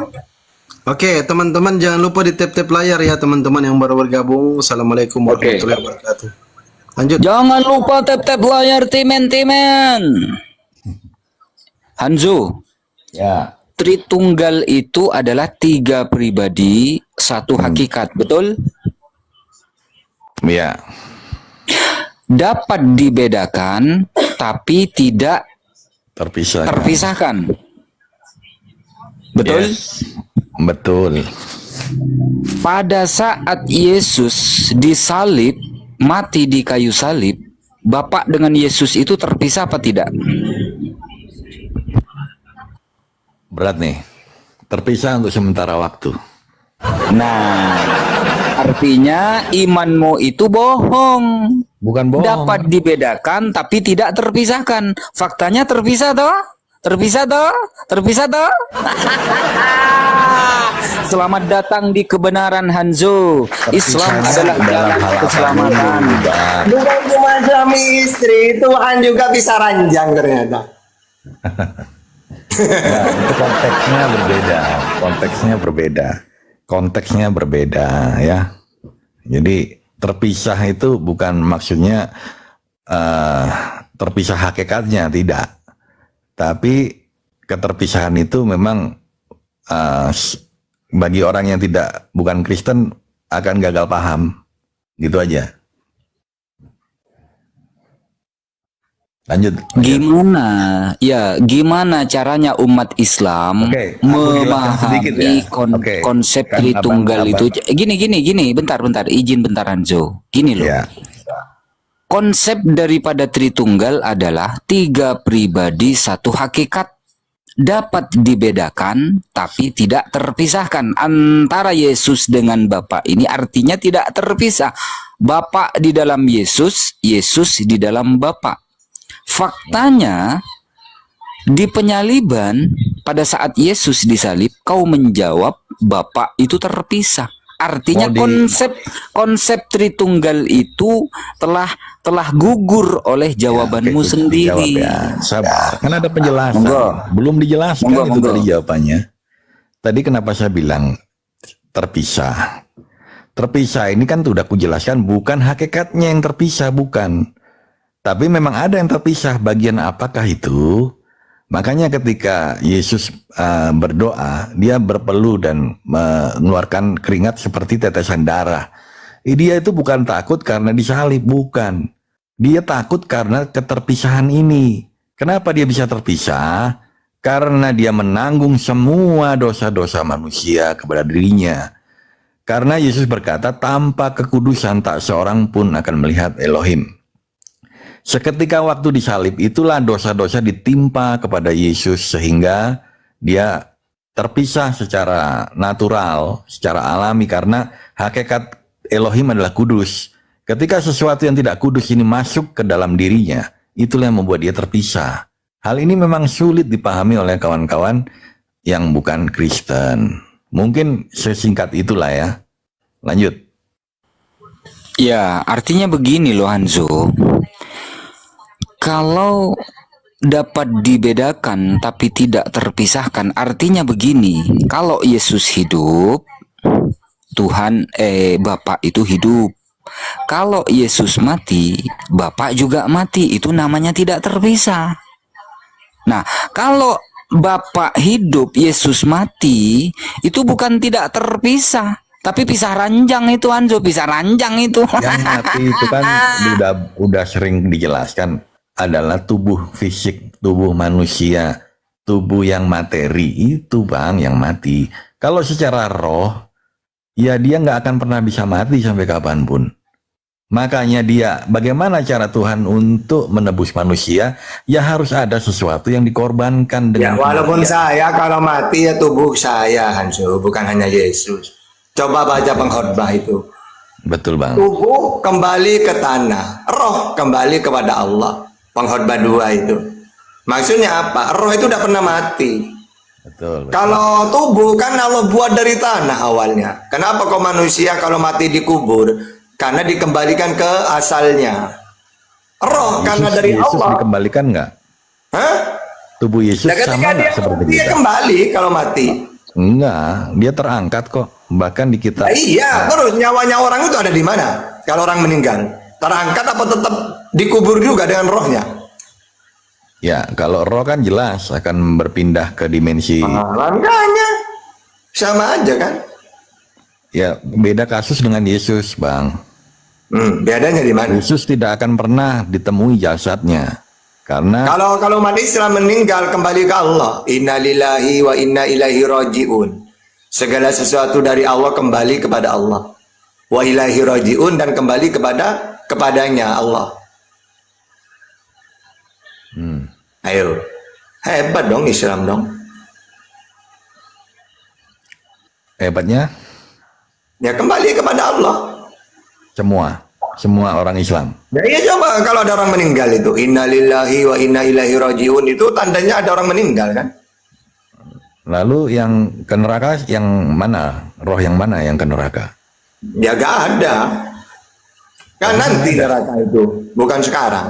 Oke, teman-teman jangan lupa di tap-tap layar ya teman-teman yang baru bergabung. Assalamualaikum warahmatullahi wabarakatuh. Lanjut. Jangan lupa tap-tap layar teman-teman. Hanzo, Ya, Tritunggal itu adalah 3 pribadi, 1 hakikat, betul? ya, Dapat dibedakan tapi tidak terpisah. terpisahkan. Betul? Yes, betul. Pada saat Yesus disalib, mati di kayu salib, Bapak dengan Yesus itu terpisah apa tidak? Berat nih. Terpisah untuk sementara waktu. Nah, artinya imanmu itu bohong. Bukan bohong. Dapat dibedakan tapi tidak terpisahkan. Faktanya terpisah toh? Terpisah toh? Terpisah toh? Selamat datang di kebenaran Hanzo. Islam adalah jalan keselamatan. Bukan cuma suami istri, Tuhan juga bisa ranjang ternyata. Nah, itu konteksnya berbeda. Konteksnya berbeda ya. Jadi terpisah itu bukan maksudnya terpisah hakikatnya, tidak. Tapi keterpisahan itu memang bagi orang yang bukan Kristen akan gagal paham, gitu aja. Lanjut. Gimana? Ya, gimana caranya umat Islam Oke, aku jelaskan sedikit memahami ya. Oke, konsep kan Tritunggal abang- itu? Gini, bentar, izin bentar Hanzo. Gini loh. Ya, Konsep daripada Tritunggal adalah 3 pribadi, 1 hakikat. Dapat dibedakan tapi tidak terpisahkan. Antara Yesus dengan Bapa ini artinya tidak terpisah. Bapa di dalam Yesus, Yesus di dalam Bapa. Faktanya di penyaliban pada saat Yesus disalib, kau menjawab Bapa itu terpisah. Artinya konsep Tritunggal itu telah gugur oleh jawabanmu oke, sendiri. dijawab ya. Sabar, kan ada penjelasan. Monggo. Belum dijelaskan Monggo, itu monggo. tadi jawabannya. Tadi kenapa saya bilang terpisah? Terpisah ini kan sudah kujelaskan bukan hakikatnya yang terpisah, bukan. Tapi memang ada yang terpisah. Bagian apakah itu? Makanya ketika Yesus berdoa, dia berpeluh dan mengeluarkan keringat seperti tetesan darah. Dia itu bukan takut karena disalib, bukan. Dia takut karena keterpisahan ini. Kenapa dia bisa terpisah? Karena dia menanggung semua dosa-dosa manusia kepada dirinya. Karena Yesus berkata, tanpa kekudusan tak seorang pun akan melihat Elohim. Seketika waktu disalib itulah dosa-dosa ditimpa kepada Yesus sehingga dia terpisah secara natural, secara alami karena hakikat Elohim adalah kudus. Ketika sesuatu yang tidak kudus ini masuk ke dalam dirinya, itulah yang membuat dia terpisah. Hal ini memang sulit dipahami oleh kawan-kawan yang bukan Kristen. Mungkin sesingkat itulah ya. Lanjut. Ya, artinya begini loh Hanzo. Kalau dapat dibedakan tapi tidak terpisahkan, artinya begini. Kalau Yesus hidup, Bapak itu hidup. Kalau Yesus mati, Bapak juga mati. Itu namanya tidak terpisah. Nah, kalau Bapak hidup, Yesus mati, itu bukan tidak terpisah, tapi pisah ranjang itu Hanzo, pisah ranjang itu. Yang mati itu kan udah sering dijelaskan adalah tubuh fisik tubuh manusia, tubuh yang materi itu Bang yang mati. Kalau secara roh, ya dia nggak akan pernah bisa mati sampai kapanpun. Makanya dia, bagaimana cara Tuhan untuk menebus manusia? Ya harus ada sesuatu yang dikorbankan Ya, dengan walaupun kematian. saya kalau mati ya tubuh saya, Hansu, bukan hanya Yesus. Coba baca pengkhotbah itu. Betul Bang. Tubuh kembali ke tanah, roh kembali kepada Allah. Pengkhotbah 2 itu. Maksudnya apa? Roh itu tidak pernah mati. Betul. Kalau tubuh kan Allah buat dari tanah awalnya. Kenapa kok manusia kalau mati dikubur? Karena dikembalikan ke asalnya. Roh karena dari Yesus Allah. dikembalikan nggak? Hah? Tubuh Yesus Nah, ketika sama dia nggak seperti mati, dia kita? kembali kalau mati. Enggak, dia terangkat kok. Bahkan di kita. Nah, iya, terus nyawanya orang itu ada di mana? Kalau orang meninggal, terangkat apa tetap dikubur juga dengan rohnya? Ya, kalau roh kan jelas akan berpindah ke dimensi. Makanya sama aja kan? Ya, beda kasus dengan Yesus, Bang. Bedanya di mana? Yesus tidak akan pernah ditemui jasadnya. Karena Kalau umat Islam meninggal kembali ke Allah, inna lillahi wa inna ilaihi rajiun. Segala sesuatu dari Allah kembali kepada Allah. Wa ilaihi rajiun, dan kembali kepadanya Allah. Ayo. Hebat dong Islam dong. hebatnya Ya kembali kepada Allah. semua orang Islam. Ya iya, coba kalau ada orang meninggal itu, inna lillahi wa inna ilaihi rajiun, itu tandanya ada orang meninggal kan? Lalu yang ke neraka yang mana? Roh yang mana yang ke neraka? Ya gak ada. Kan nanti neraka itu, bukan sekarang.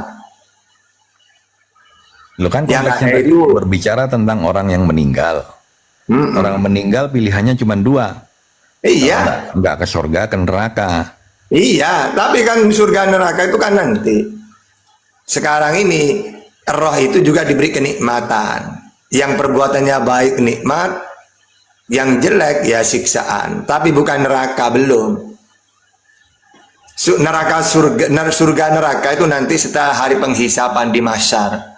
Lo kan Yang konteksnya ada tadi itu- berbicara tentang orang yang meninggal. Orang meninggal pilihannya cuma dua. Iya, Nggak ke surga, ke neraka. iya. Tapi kan surga neraka itu kan nanti. Sekarang ini roh itu juga diberi kenikmatan. Yang perbuatannya baik nikmat, yang jelek ya siksaan. Tapi bukan neraka, belum. Neraka surga neraka itu nanti setelah hari penghisapan di mahsyar.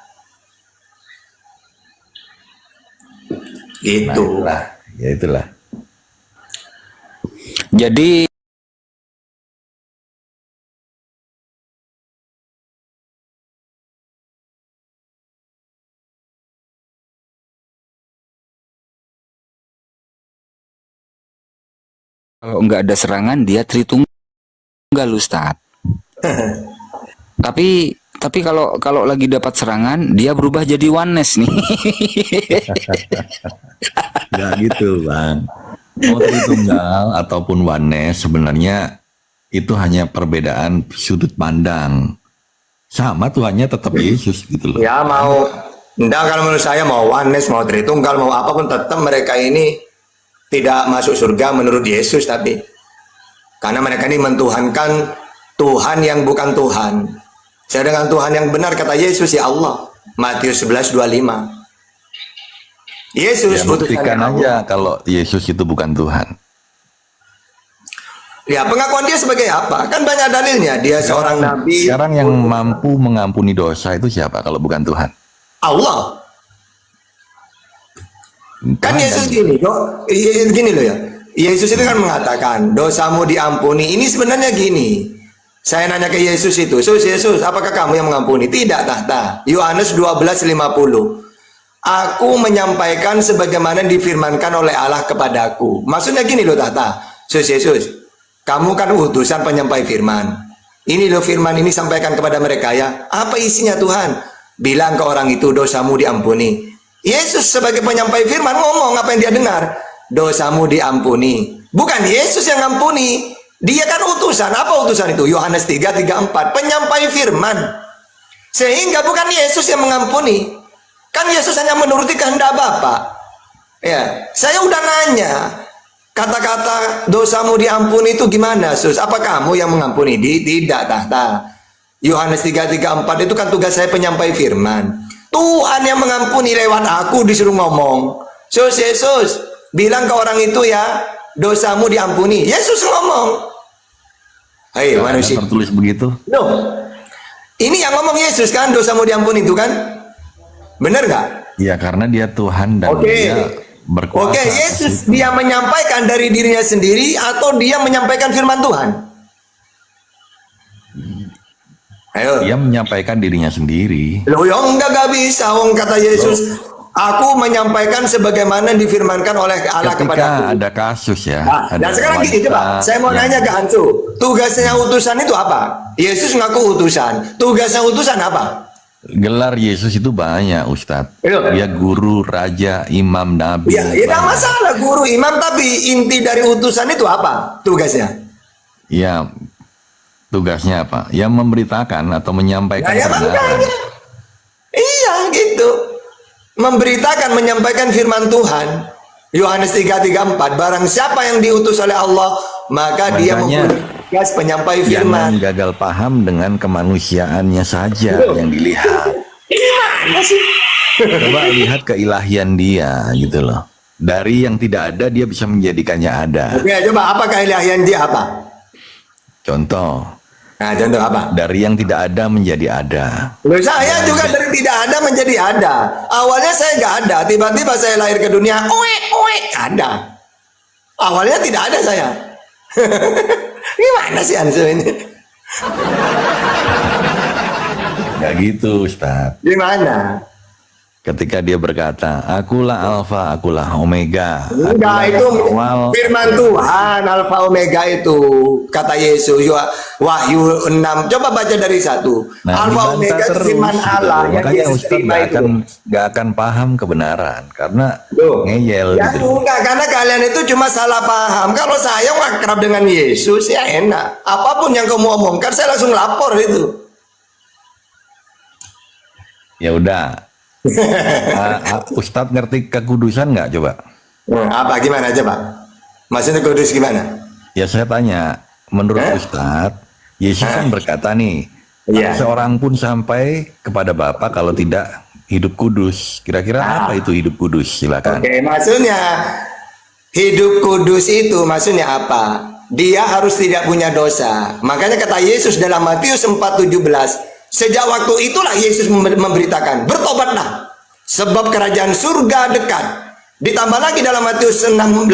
Gitu. Ya itulah. Jadi kalau nggak ada serangan dia Tritunggal, Ustadz. tapi kalau lagi dapat serangan dia berubah jadi oneness nih. Nggak gitu Bang. Mau Tritunggal ataupun oneness sebenarnya itu hanya perbedaan sudut pandang. Sama Tuhannya tetap Yesus gitu loh. Ya mau, enggak, kalau menurut saya mau oneness, mau Tritunggal, mau apapun, tetap mereka ini tidak masuk surga menurut Yesus. Tapi karena mereka ini mentuhankan Tuhan yang bukan Tuhan. Sedangkan Tuhan yang benar, kata Yesus, ya Allah. Matius 11:25. Yesus Ya, utusan buktikan Allah. aja kalau Yesus itu bukan Tuhan. Ya, pengakuan dia sebagai apa? Kan banyak dalilnya. Dia seorang nabi. Sekarang yang mampu mengampuni dosa itu siapa kalau bukan Tuhan? Allah. Kan Tuhan Yesus gini loh ya. Yesus itu kan mengatakan dosamu diampuni. Ini sebenarnya gini. Saya nanya ke Yesus itu, Yesus, apakah kamu yang mengampuni? Tidak, tahta. Yohanes 12:50. Aku menyampaikan sebagaimana difirmankan oleh Allah kepadaku. Maksudnya gini loh, tahta. Yesus, kamu kan utusan penyampai firman. Ini loh firman ini sampaikan kepada mereka ya. Apa isinya Tuhan? Bilang ke orang itu dosamu diampuni. Yesus sebagai penyampai firman ngomong apa yang dia dengar. Dosamu diampuni. Bukan Yesus yang ngampuni. Dia kan utusan. Apa utusan itu? Yohanes 3:34. Penyampai firman. Sehingga bukan Yesus yang mengampuni. Kan Yesus hanya menuruti kehendak Bapa. Ya, saya udah nanya. Kata-kata dosamu diampuni itu gimana, Sus? Apa kamu yang mengampuni? Tidak, tahta. Yohanes 3:34 itu kan tugas saya penyampai firman. Tuhan yang mengampuni lewat aku disuruh ngomong. Yesus, bilang ke orang itu ya, dosamu diampuni. Yesus ngomong. Hei manusia. Tertulis begitu. Loh, ini yang ngomong Yesus kan, dosamu diampuni itu kan? Benar nggak? Ya karena dia Tuhan dan Oke. dia berkuasa. Oke, Yesus dia menyampaikan dari dirinya sendiri atau dia menyampaikan firman Tuhan? Ayo. Dia menyampaikan dirinya sendiri. Loh, ya enggak bisa. Wong kata Yesus, aku menyampaikan sebagaimana difirmankan oleh Allah Ketika kepadaku. ada kasus ya. Nah, ada dan sekarang gini, wanita coba saya mau yang- nanya ke Hansu, tugasnya utusan itu apa? Yesus ngaku utusan, tugasnya utusan apa? Gelar Yesus itu banyak, Ustadz. Iya. Dia guru, raja, imam, nabi. Ya, tidak banyak. masalah guru imam, tapi inti dari utusan itu apa tugasnya? Ya, tugasnya apa? Ya memberitakan atau menyampaikan Ya, kebenaran. makanya. Iya gitu. Memberitakan, menyampaikan firman Tuhan. Yohanes 3:34, barang siapa yang diutus oleh Allah, maka dia Makanya, mempunyai tugas penyampai firman. Jangan gagal paham dengan kemanusiaannya saja yang dilihat. Gimana sih? Coba lihat keilahian dia gitu loh. Dari yang tidak ada dia bisa menjadikannya ada. Oke, coba apa keilahian dia apa? Contoh, Nah, contoh apa? dari yang tidak ada menjadi ada. Loh, saya juga dari tidak ada menjadi ada. Awalnya saya nggak ada, tiba-tiba saya lahir ke dunia, ada. Awalnya tidak ada saya. Gimana sih Ansu ini? Gak gitu, Ustadz. Gimana? Ketika dia berkata, akulah alfa, akulah omega. Enggak, akulah itu yang awal. firman Tuhan, Alfa Omega itu. Kata Yesus, Wahyu 6. Coba baca dari 1. Nah, Alfa dibantah Omega itu terus, firman gitu. Allah yang Makanya Yesus Ustadz terima itu. gak akan paham kebenaran karena Loh. ngeyel Ya gitu. enggak, karena kalian itu cuma salah paham. Kalau saya akrab dengan Yesus, ya enak. Apapun yang kamu omongkan, saya langsung lapor itu. Ya udah. Ustadz ngerti kekudusan nggak coba? Apa gimana coba? Maksudnya kudus gimana? Ya saya tanya, menurut Ustadz, Yesus kan berkata nih, Iya. seorang pun sampai kepada Bapa kalau tidak hidup kudus. Kira-kira apa itu hidup kudus? Silakan. Oke, maksudnya hidup kudus itu maksudnya apa? Dia harus tidak punya dosa. Makanya kata Yesus dalam Matius 4:17, sejak waktu itulah Yesus memberitakan, bertobatlah, sebab kerajaan surga dekat. Ditambah lagi dalam Matius 6:18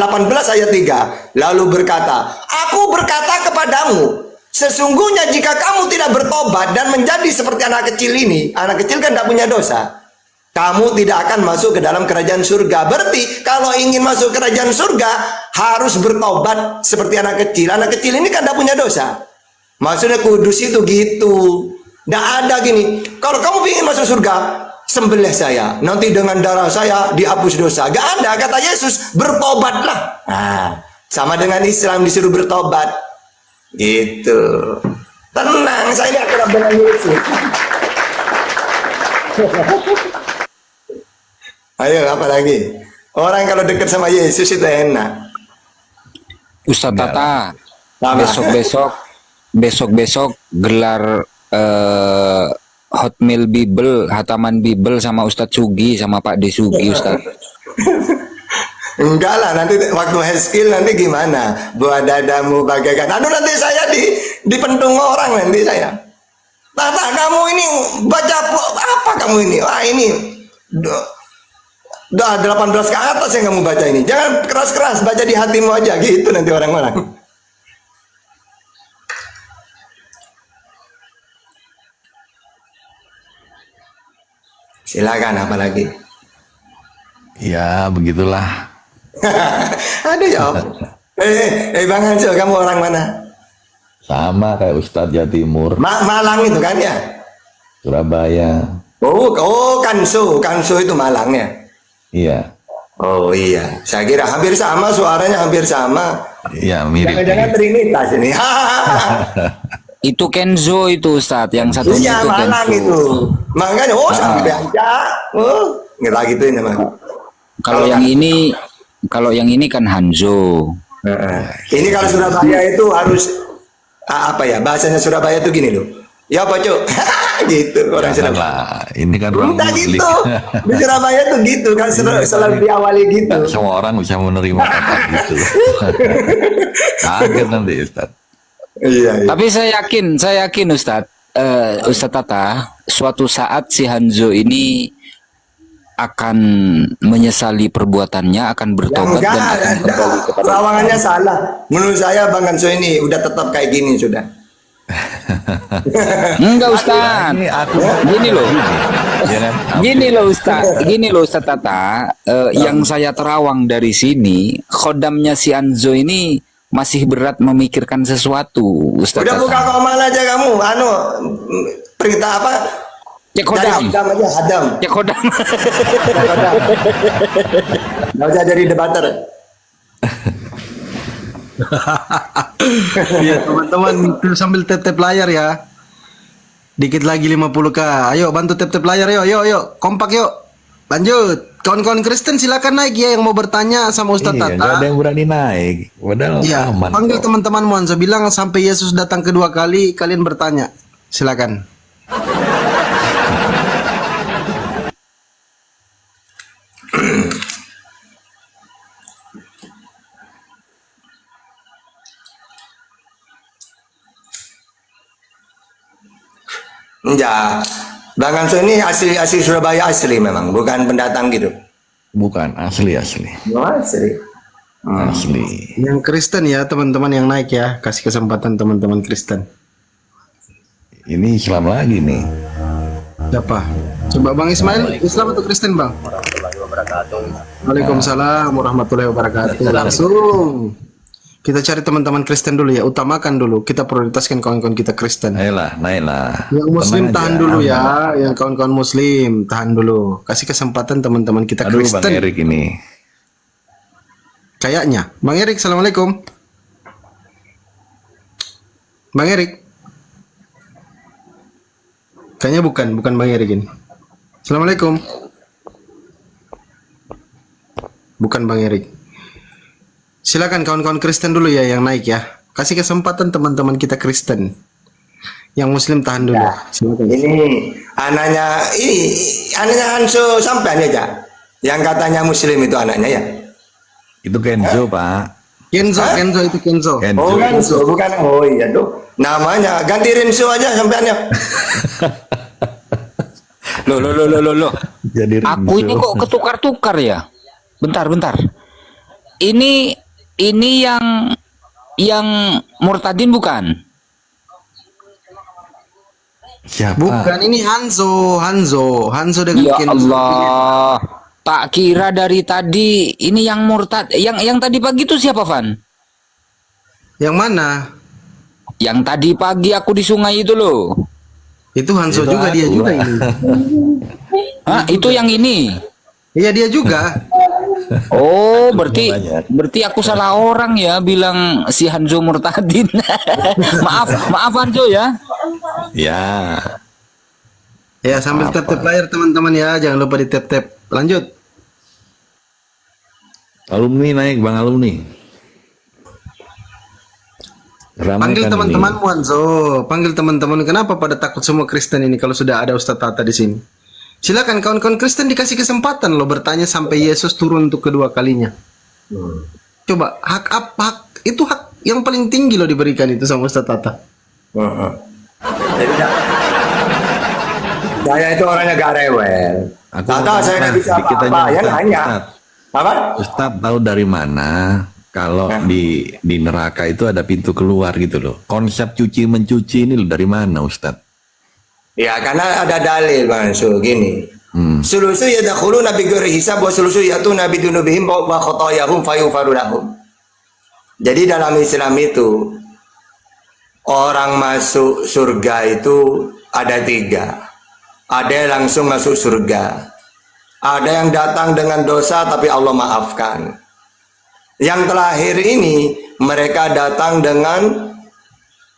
ayat 3, lalu berkata, aku berkata kepadamu, sesungguhnya jika kamu tidak bertobat dan menjadi seperti anak kecil ini, anak kecil kan tidak punya dosa, kamu tidak akan masuk ke dalam kerajaan surga. Berarti kalau ingin masuk kerajaan surga harus bertobat seperti anak kecil. Anak kecil ini kan tidak punya dosa. Maksudnya kudus itu gitu. Tidak ada gini, kalau kamu ingin masuk surga, sembelih saya, nanti dengan darah saya dihapus dosa. Gak ada, kata Yesus, bertobatlah. Nah, sama dengan Islam disuruh bertobat. Gitu. Tenang, saya ini akrab dengan Yesus. Ayo, apa lagi? Orang kalau dekat sama Yesus itu enak. Ustadz Tata, Apa? besok-besok gelar Hotmail Bible, hataman Bible sama Ustadz Sugi sama Pak De Sugi, Ustadz. Enggak lah, nanti waktu haskil nanti gimana? Buat dadamu bagaikan. Aduh, nanti saya dipentung orang nanti saya. Tata, kamu ini baca apa kamu ini? Wah, ini udah 18 ke atas yang kamu baca ini. Jangan keras-keras, baca di hatimu aja gitu nanti orang-orang. Silakan apa lagi? Ya begitulah. Aduh ya. Bang Hanso, kamu orang mana? Sama kayak Ustadz Jawa Timur, Malang itu kan ya? Surabaya. Oh, Kanso itu Malang ya? Iya. Oh iya, saya kira hampir sama, suaranya hampir sama. Ya mirip. Jangan-jangan Trinitas ini. Itu Kenzo itu Ustadz, yang Iya, satunya itu Malang Kenzo. itu. Makanya, sampai aja. Nggak gitu ini mah. Kalau yang ini kan Hanzo. Ini kalau Surabaya itu harus apa ya? Bahasanya Surabaya itu gini loh. Ya apa cuk? Gitu orang Surabaya. Janganlah, ini kan orang Udah Muslim. gitu. Di Surabaya tuh gitu kan selalu diawali gitu. Tak semua orang bisa menerima kata gitu. Kaget nanti Ustaz. Iya, iya. Tapi saya yakin Ustadz, Ustadz Tata, suatu saat si Hanzo ini akan menyesali perbuatannya, akan bertobat dan akan kembali kepada Terawangannya salah. Menurut saya Bang Hanso ini udah tetap kayak gini sudah. Enggak Ustaz. Ini aku Gini loh. ya kan? Gini loh Ustaz Tata, yang saya terawang dari sini, khodamnya si Hanzo ini masih berat memikirkan sesuatu, Ustaz Udah buka Tata. komal aja kamu. Perintah apa? Cek Dari khodam, hadam aja, hadam. cek khodam. Nggak usah jadi debater. Iya teman-teman, sambil tap-tap layar ya. Dikit lagi 50k. Ayo bantu tap-tap layar, yuk, kompak yuk. Lanjut. Kawan-kawan Kristen silakan naik ya yang mau bertanya sama Ustadz Iya, nggak ada Tata. yang berani naik. Padahal Iya, aman panggil kok. teman-teman Monza, bilang sampai Yesus datang kedua kali kalian bertanya. Silakan. Enggak. Bang Hanso ini asli Surabaya asli memang, bukan pendatang gitu. Bukan asli. Asli. Asli. Yang Kristen ya teman-teman yang naik ya, kasih kesempatan teman-teman Kristen. Ini Islam lagi nih. Siapa? Coba Bang Ismail, Islam atau Kristen Bang? Waalaikumsalam warahmatullahi wabarakatuh. Langsung kita cari teman-teman Kristen dulu ya, utamakan dulu. Kita prioritaskan kawan-kawan kita Kristen. Ayolah, naiklah. Yang Muslim Tenang tahan aja, dulu aman. ya, yang kawan-kawan Muslim tahan dulu. Kasih kesempatan teman-teman kita Aduh, Kristen. Bang Erik ini. Kayaknya. Bang Erik, assalamualaikum. Bang Erik. Kayaknya bukan Bang Erik ini. Assalamualaikum. Bukan Bang Erik. Silakan kawan-kawan Kristen dulu ya yang naik ya. Kasih kesempatan teman-teman kita Kristen. Yang Muslim tahan dulu. Silakan. Ini anaknya Hanso sampean ya, yang katanya Muslim itu anaknya ya. Itu Kenzo, Pak. Kenzo itu Kenzo. Kenzo. Oh Renzo, bukan. Oh iya tuh. Namanya ganti Renzo aja sampeannya. Loh. Jadi Aku ini Renzo. kok ketukar-tukar ya. Bentar. Ini yang murtadin bukan? Siapa? Bukan, ini Hanzo dengan Ya Kenzo. Allah. Tak kira dari tadi ini yang murtad. Yang tadi pagi itu siapa, Van? Yang mana? Yang tadi pagi aku di sungai itu loh. Itu Hanzo Itu juga, dia aku juga lah. ini. Hah, itu yang ini. Iya, dia juga. Oh, berarti Banyak. aku salah orang ya bilang si Hanzo murtadin. maaf Hanzo ya. Ya. Ya, sambil tap-tap layar teman-teman ya, jangan lupa di tap-tap. Lanjut. Alumni naik, Bang alumni. Ramai Panggil kan teman-teman ini. Hanzo, panggil teman-teman. Kenapa pada takut semua Kristen ini kalau sudah ada Ustadz Tata di sini? Silakan kawan-kawan Kristen dikasih kesempatan loh bertanya sampai Yesus turun untuk kedua kalinya. Coba hak itu hak yang paling tinggi loh diberikan itu sama Ustadz Tata. Jadi, saya itu orangnya gak rewel. Aku Tata mau saya nggak tanya, bisa sedikit apa-apa. aja, Ya Ustaz. nanya. Apa? Ustadz tahu dari mana kalau di neraka itu ada pintu keluar gitu loh. Konsep cuci mencuci ini loh dari mana, Ustadz? Ya karena ada dalil Bang Hanso gini. Sulusu yadkhuluna bi ghairi hisab wa sulusu yatuna bi dunubihim wa khotoyahum fayughfaru lahum. Jadi dalam Islam itu orang masuk surga itu ada 3. Ada yang langsung masuk surga. Ada yang datang dengan dosa tapi Allah maafkan. Yang terakhir ini mereka datang dengan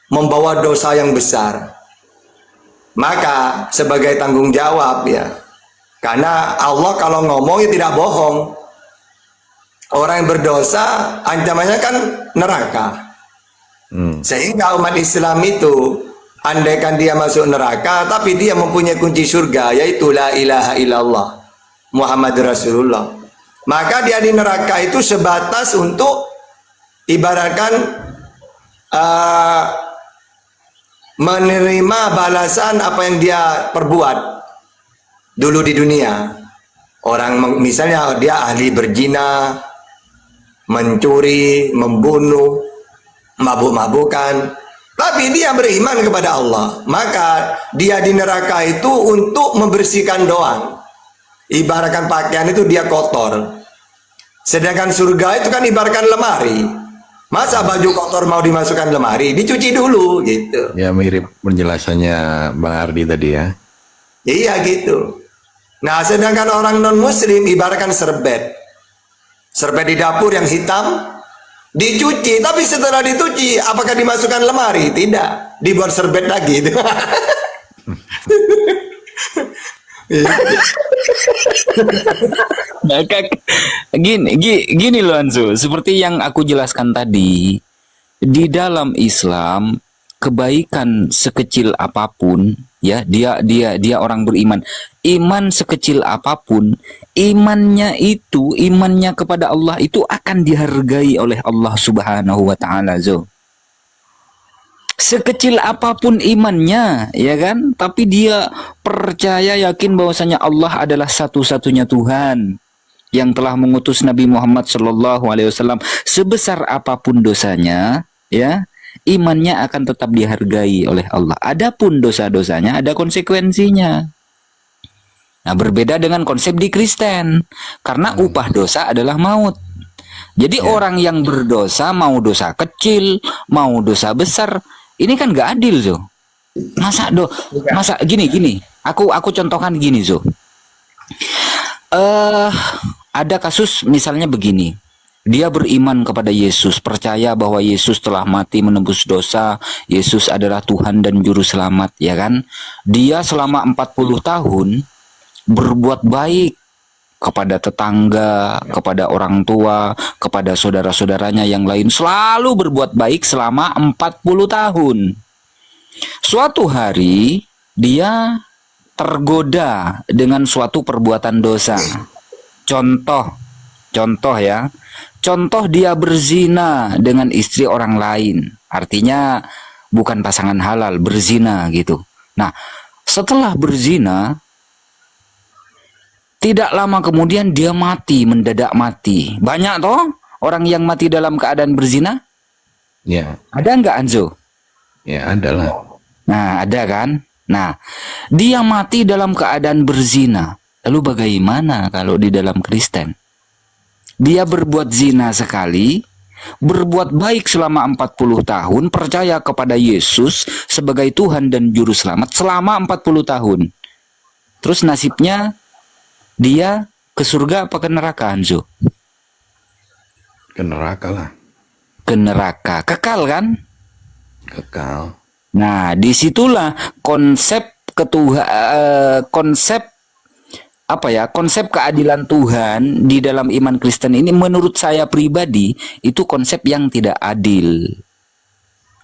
membawa dosa yang besar. Maka sebagai tanggung jawab ya, karena Allah kalau ngomong ya tidak bohong. Orang yang berdosa ancamannya kan neraka. Sehingga umat Islam itu andaikan dia masuk neraka tapi dia mempunyai kunci surga yaitu la ilaha illallah Muhammad Rasulullah, maka dia di neraka itu sebatas untuk ibaratkan menerima balasan apa yang dia perbuat dulu di dunia. Misalnya dia ahli berzina, mencuri, membunuh, mabuk-mabukan, tapi dia beriman kepada Allah, maka dia di neraka itu untuk membersihkan doang. Ibaratkan pakaian itu dia kotor. Sedangkan surga itu kan ibaratkan lemari. Masa baju kotor mau dimasukkan lemari, dicuci dulu gitu. Ya mirip penjelasannya Bang Ardi tadi ya. Iya gitu. Nah, sedangkan orang non muslim ibaratkan serbet. Serbet di dapur yang hitam dicuci, tapi setelah dicuci apakah dimasukkan lemari? Tidak, dibuat serbet lagi. Nah, gini loh Hanzo, seperti yang aku jelaskan tadi, di dalam Islam kebaikan sekecil apapun, ya, dia orang beriman, iman sekecil apapun, imannya kepada Allah itu akan dihargai oleh Allah Subhanahu wa taala, Zo. Sekecil apapun imannya, ya kan, tapi dia percaya yakin bahwasanya Allah adalah satu-satunya Tuhan yang telah mengutus Nabi Muhammad SAW. Sebesar apapun dosanya, ya, imannya akan tetap dihargai oleh Allah. Adapun dosa-dosanya ada konsekuensinya. Nah, berbeda dengan konsep di Kristen, karena upah dosa adalah maut. Jadi orang yang berdosa, mau dosa kecil, mau dosa besar, ini kan gak adil, Zo. Masa gini. Aku contohkan gini, Zo. Ada kasus misalnya begini. Dia beriman kepada Yesus, percaya bahwa Yesus telah mati menebus dosa, Yesus adalah Tuhan dan juru selamat, ya kan? Dia selama 40 tahun berbuat baik kepada tetangga, kepada orang tua, kepada saudara-saudaranya yang lain, selalu berbuat baik selama 40 tahun. Suatu hari dia tergoda dengan suatu perbuatan dosa. Contoh ya. Contoh dia berzina dengan istri orang lain. Artinya bukan pasangan halal, berzina gitu. Nah, setelah berzina, tidak lama kemudian dia mati, mendadak mati. Banyak toh orang yang mati dalam keadaan berzina? Ya. Ada nggak, Anzo? Ya, ada lah. Nah, ada kan? Nah, dia mati dalam keadaan berzina. Lalu bagaimana kalau di dalam Kristen? Dia berbuat zina sekali, berbuat baik selama 40 tahun, percaya kepada Yesus sebagai Tuhan dan Juru Selamat selama 40 tahun. Terus nasibnya dia ke surga apa ke neraka, Hanzo? Ke neraka lah. Ke neraka. Kekal kan? Kekal. Nah, disitulah konsep konsep keadilan Tuhan di dalam iman Kristen ini menurut saya pribadi itu konsep yang tidak adil.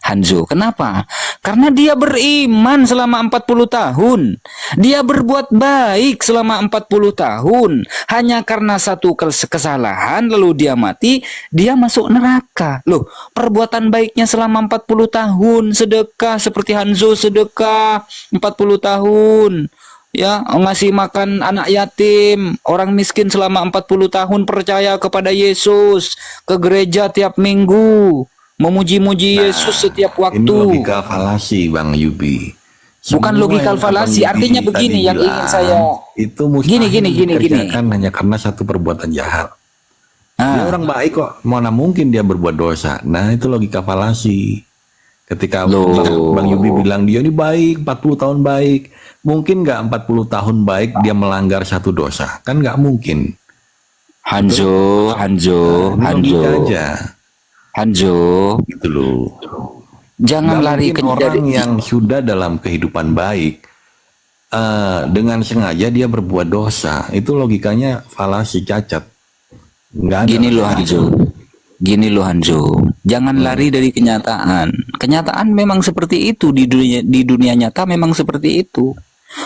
Hanzo, kenapa? Karena dia beriman selama 40 tahun. Dia berbuat baik selama 40 tahun. Hanya karena satu kesalahan lalu dia mati, dia masuk neraka. Loh, perbuatan baiknya selama 40 tahun, sedekah seperti Hanzo sedekah 40 tahun. Ya, ngasih makan anak yatim, orang miskin selama 40 tahun, percaya kepada Yesus, ke gereja tiap minggu, memuji-muji Yesus setiap waktu. Ini logika falasi, Bang Yubi. Bukan logika falasi, artinya begini yang ingin saya itu mustahil gini. dikerjakan hanya karena satu perbuatan jahat. Dia orang baik kok, mana mungkin dia berbuat dosa. Nah, itu logika falasi. Ketika Bang Yubi bilang dia ini baik, 40 tahun baik, mungkin nggak 40 tahun baik dia melanggar satu dosa? Kan nggak mungkin. Hanzo Gitu loh. Jangan Nggak lari ke mungkin orang yang sudah dalam kehidupan baik dengan sengaja dia berbuat dosa. Itu logikanya falasi, cacat. Nggak ada. Gini loh Hanzo, jangan lari dari kenyataan. Kenyataan memang seperti itu di dunia nyata, memang seperti itu.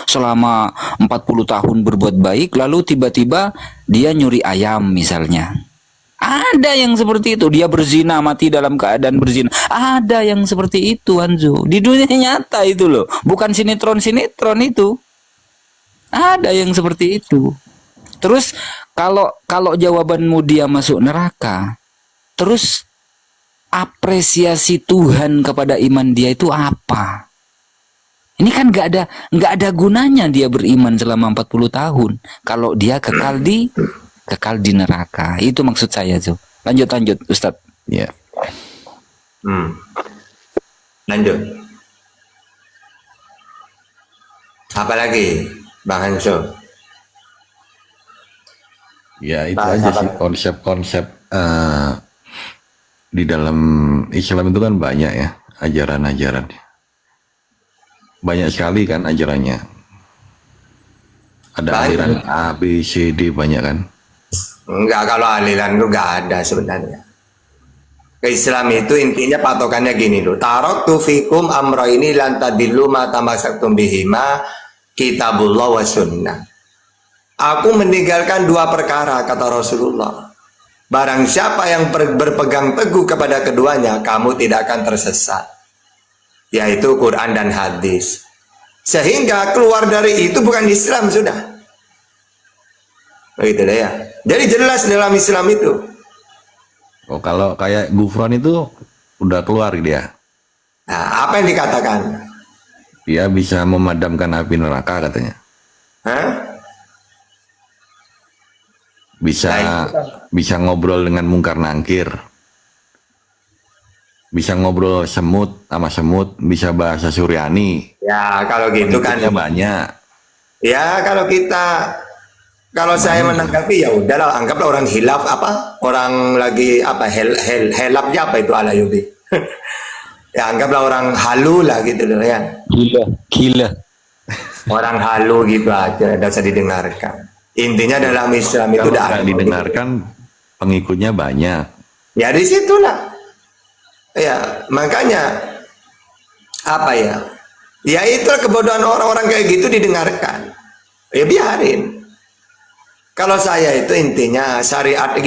Selama 40 tahun berbuat baik, lalu tiba-tiba dia nyuri ayam misalnya. Ada yang seperti itu, dia berzina, mati dalam keadaan berzina. Ada yang seperti itu, Hanzo. Di dunia nyata itu loh, bukan sinetron itu. Ada yang seperti itu. Terus kalau kalau jawabanmu dia masuk neraka, terus apresiasi Tuhan kepada iman dia itu apa? Ini kan nggak ada gunanya dia beriman selama 40 tahun kalau dia kekal di neraka. Itu maksud saya tuh. Lanjut Ustadz. Ya. Lanjut. Apa lagi, Bang Hanso? Ya itu Bahas aja apa? sih konsep-konsep di dalam Islam itu kan banyak ya ajaran-ajaran. Banyak sekali kan ajarannya. Ada Banyak. aliran A, B, C, D banyak kan. Enggak, kalau aliran itu enggak ada sebenarnya. Islam itu intinya patokannya gini loh. Taraktu fikum amra ini lan tadillu ma tamassaktum bihima kitabullah wa sunnah. Aku meninggalkan dua perkara, kata Rasulullah. Barang siapa yang berpegang teguh kepada keduanya, kamu tidak akan tersesat. Yaitu Quran dan hadis. Sehingga keluar dari itu bukan Islam sudah. Begitu ya. Jadi jelas dalam Islam itu. Oh kalau kayak Gufron itu udah keluar dia. Nah, apa yang dikatakan? Dia bisa memadamkan api neraka katanya. Hah? Bisa ngobrol dengan mungkar nangkir. Bisa ngobrol semut sama semut, bisa bahasa Suryani. Ya, kalau gitu kan. Pengikutnya banyak. Ya, kalau saya menanggapi ya udahlah, anggaplah orang hilaf apa? Orang lagi apa? Helapnya apa itu alayubi? Ya, anggaplah orang halu lah gitu loh ya. Gila. Orang halu gitu aja, tidak usah didengarkan. Intinya dalam Islam itu Kalau udah nggak didengarkan, pengikutnya banyak. Ya di situlah. Ya, makanya apa ya? Ya itu kebodohan orang-orang kayak gitu didengarkan. Ya biarin. Kalau saya itu intinya syariat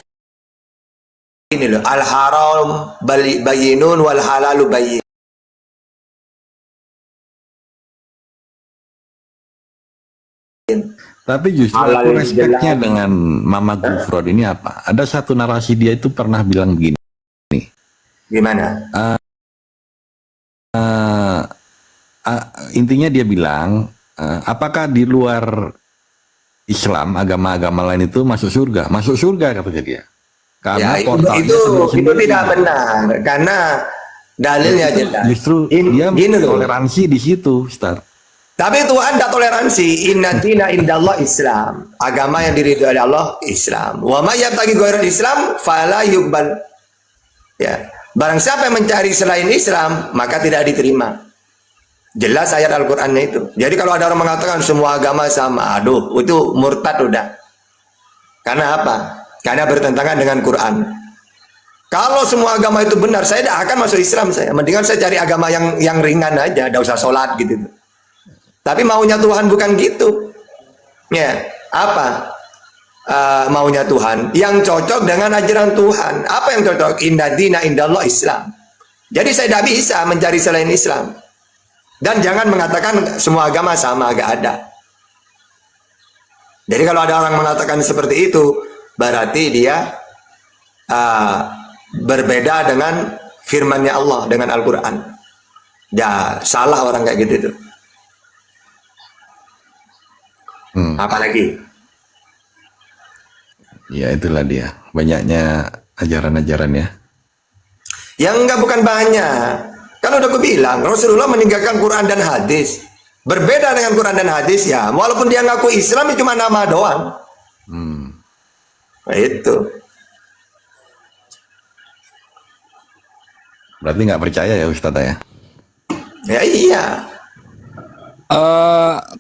ini loh, al haram bayyinun wal halalu bayyin. Tapi justru Halal aku yang respeknya jelas. dengan Mama Gufron ini apa? Ada satu narasi dia itu pernah bilang begini. Gimana? Intinya dia bilang, apakah di luar Islam, agama-agama lain itu masuk surga? Masuk surga katanya dia. Karena Ya, portalnya itu sendiri-sendiri. tidak benar karena dalilnya jelas. Justru dia Gini loh. toleransi di situ, Ustaz. Tapi Tuhan tidak toleransi. Inna dina indallah Islam. Agama yang diridhoi oleh Allah Islam. Wa ma yabtaghi ghairal Islam fala yuqbal. Ya. Barang siapa yang mencari selain Islam, maka tidak diterima. Jelas ayat Al-Qur'annya itu. Jadi kalau ada orang mengatakan semua agama sama, aduh, itu murtad udah. Karena apa? Karena bertentangan dengan Quran. Kalau semua agama itu benar, saya tidak akan masuk Islam saya. Mendingan saya cari agama yang ringan aja, tidak usah sholat gitu. Tapi maunya Tuhan bukan gitu. Ya, apa maunya Tuhan? Yang cocok dengan ajaran Tuhan. Apa yang cocok? Inna dina indallah Islam. Jadi saya tidak bisa mencari selain Islam. Dan jangan mengatakan semua agama sama, gak ada. Jadi kalau ada orang mengatakan seperti itu, berarti dia berbeda dengan firman-Nya Allah, dengan Al-Quran. Ya, salah orang kayak gitu tuh. Apalagi? Ya itulah dia. Banyaknya ajaran-ajarannya. Yang enggak bukan banyak. Kan udah aku bilang, Rasulullah meninggalkan Quran dan hadis. Berbeda dengan Quran dan hadis ya. Walaupun dia ngaku Islam, ya cuma nama doang. Nah, itu. Berarti nggak percaya ya Ustaz ya? Ya iya.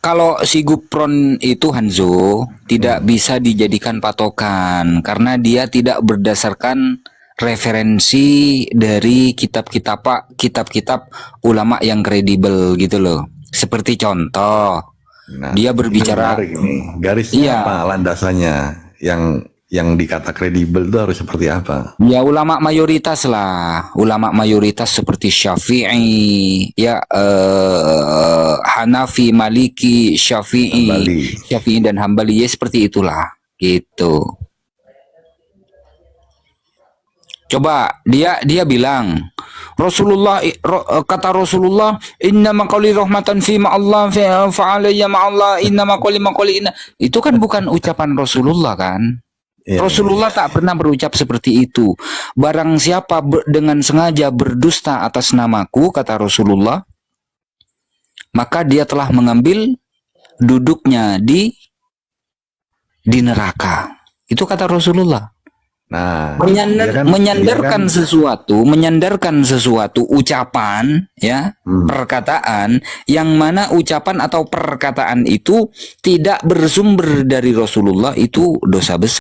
Kalau si Gufron itu Hanzo tidak bisa dijadikan patokan karena dia tidak berdasarkan referensi dari kitab-kitab ulama yang kredibel gitu loh. Seperti contoh, Nah, dia berbicara menarik ini. Garisnya Iya. apa landasannya? Yang dikata kredibel itu harus seperti apa? ya ulama mayoritas lah, ulama mayoritas seperti Syafi'i, ya Hanafi, Maliki, Hambali. Syafi'i dan Hambali ya seperti itulah. Gitu. Coba dia bilang kata Rasulullah, inna maqali rahmatan fi ma Allah fa alayya ma Allah inna maqali inna. Itu kan bukan ucapan Rasulullah kan? Iya, Rasulullah tak pernah berucap seperti itu. Barang siapa dengan sengaja berdusta atas namaku, kata Rasulullah, maka dia telah mengambil duduknya di neraka. Itu kata Rasulullah. Nah, Menyandarkan sesuatu ucapan, ya, perkataan yang mana ucapan atau perkataan itu tidak bersumber dari Rasulullah, itu dosa besar.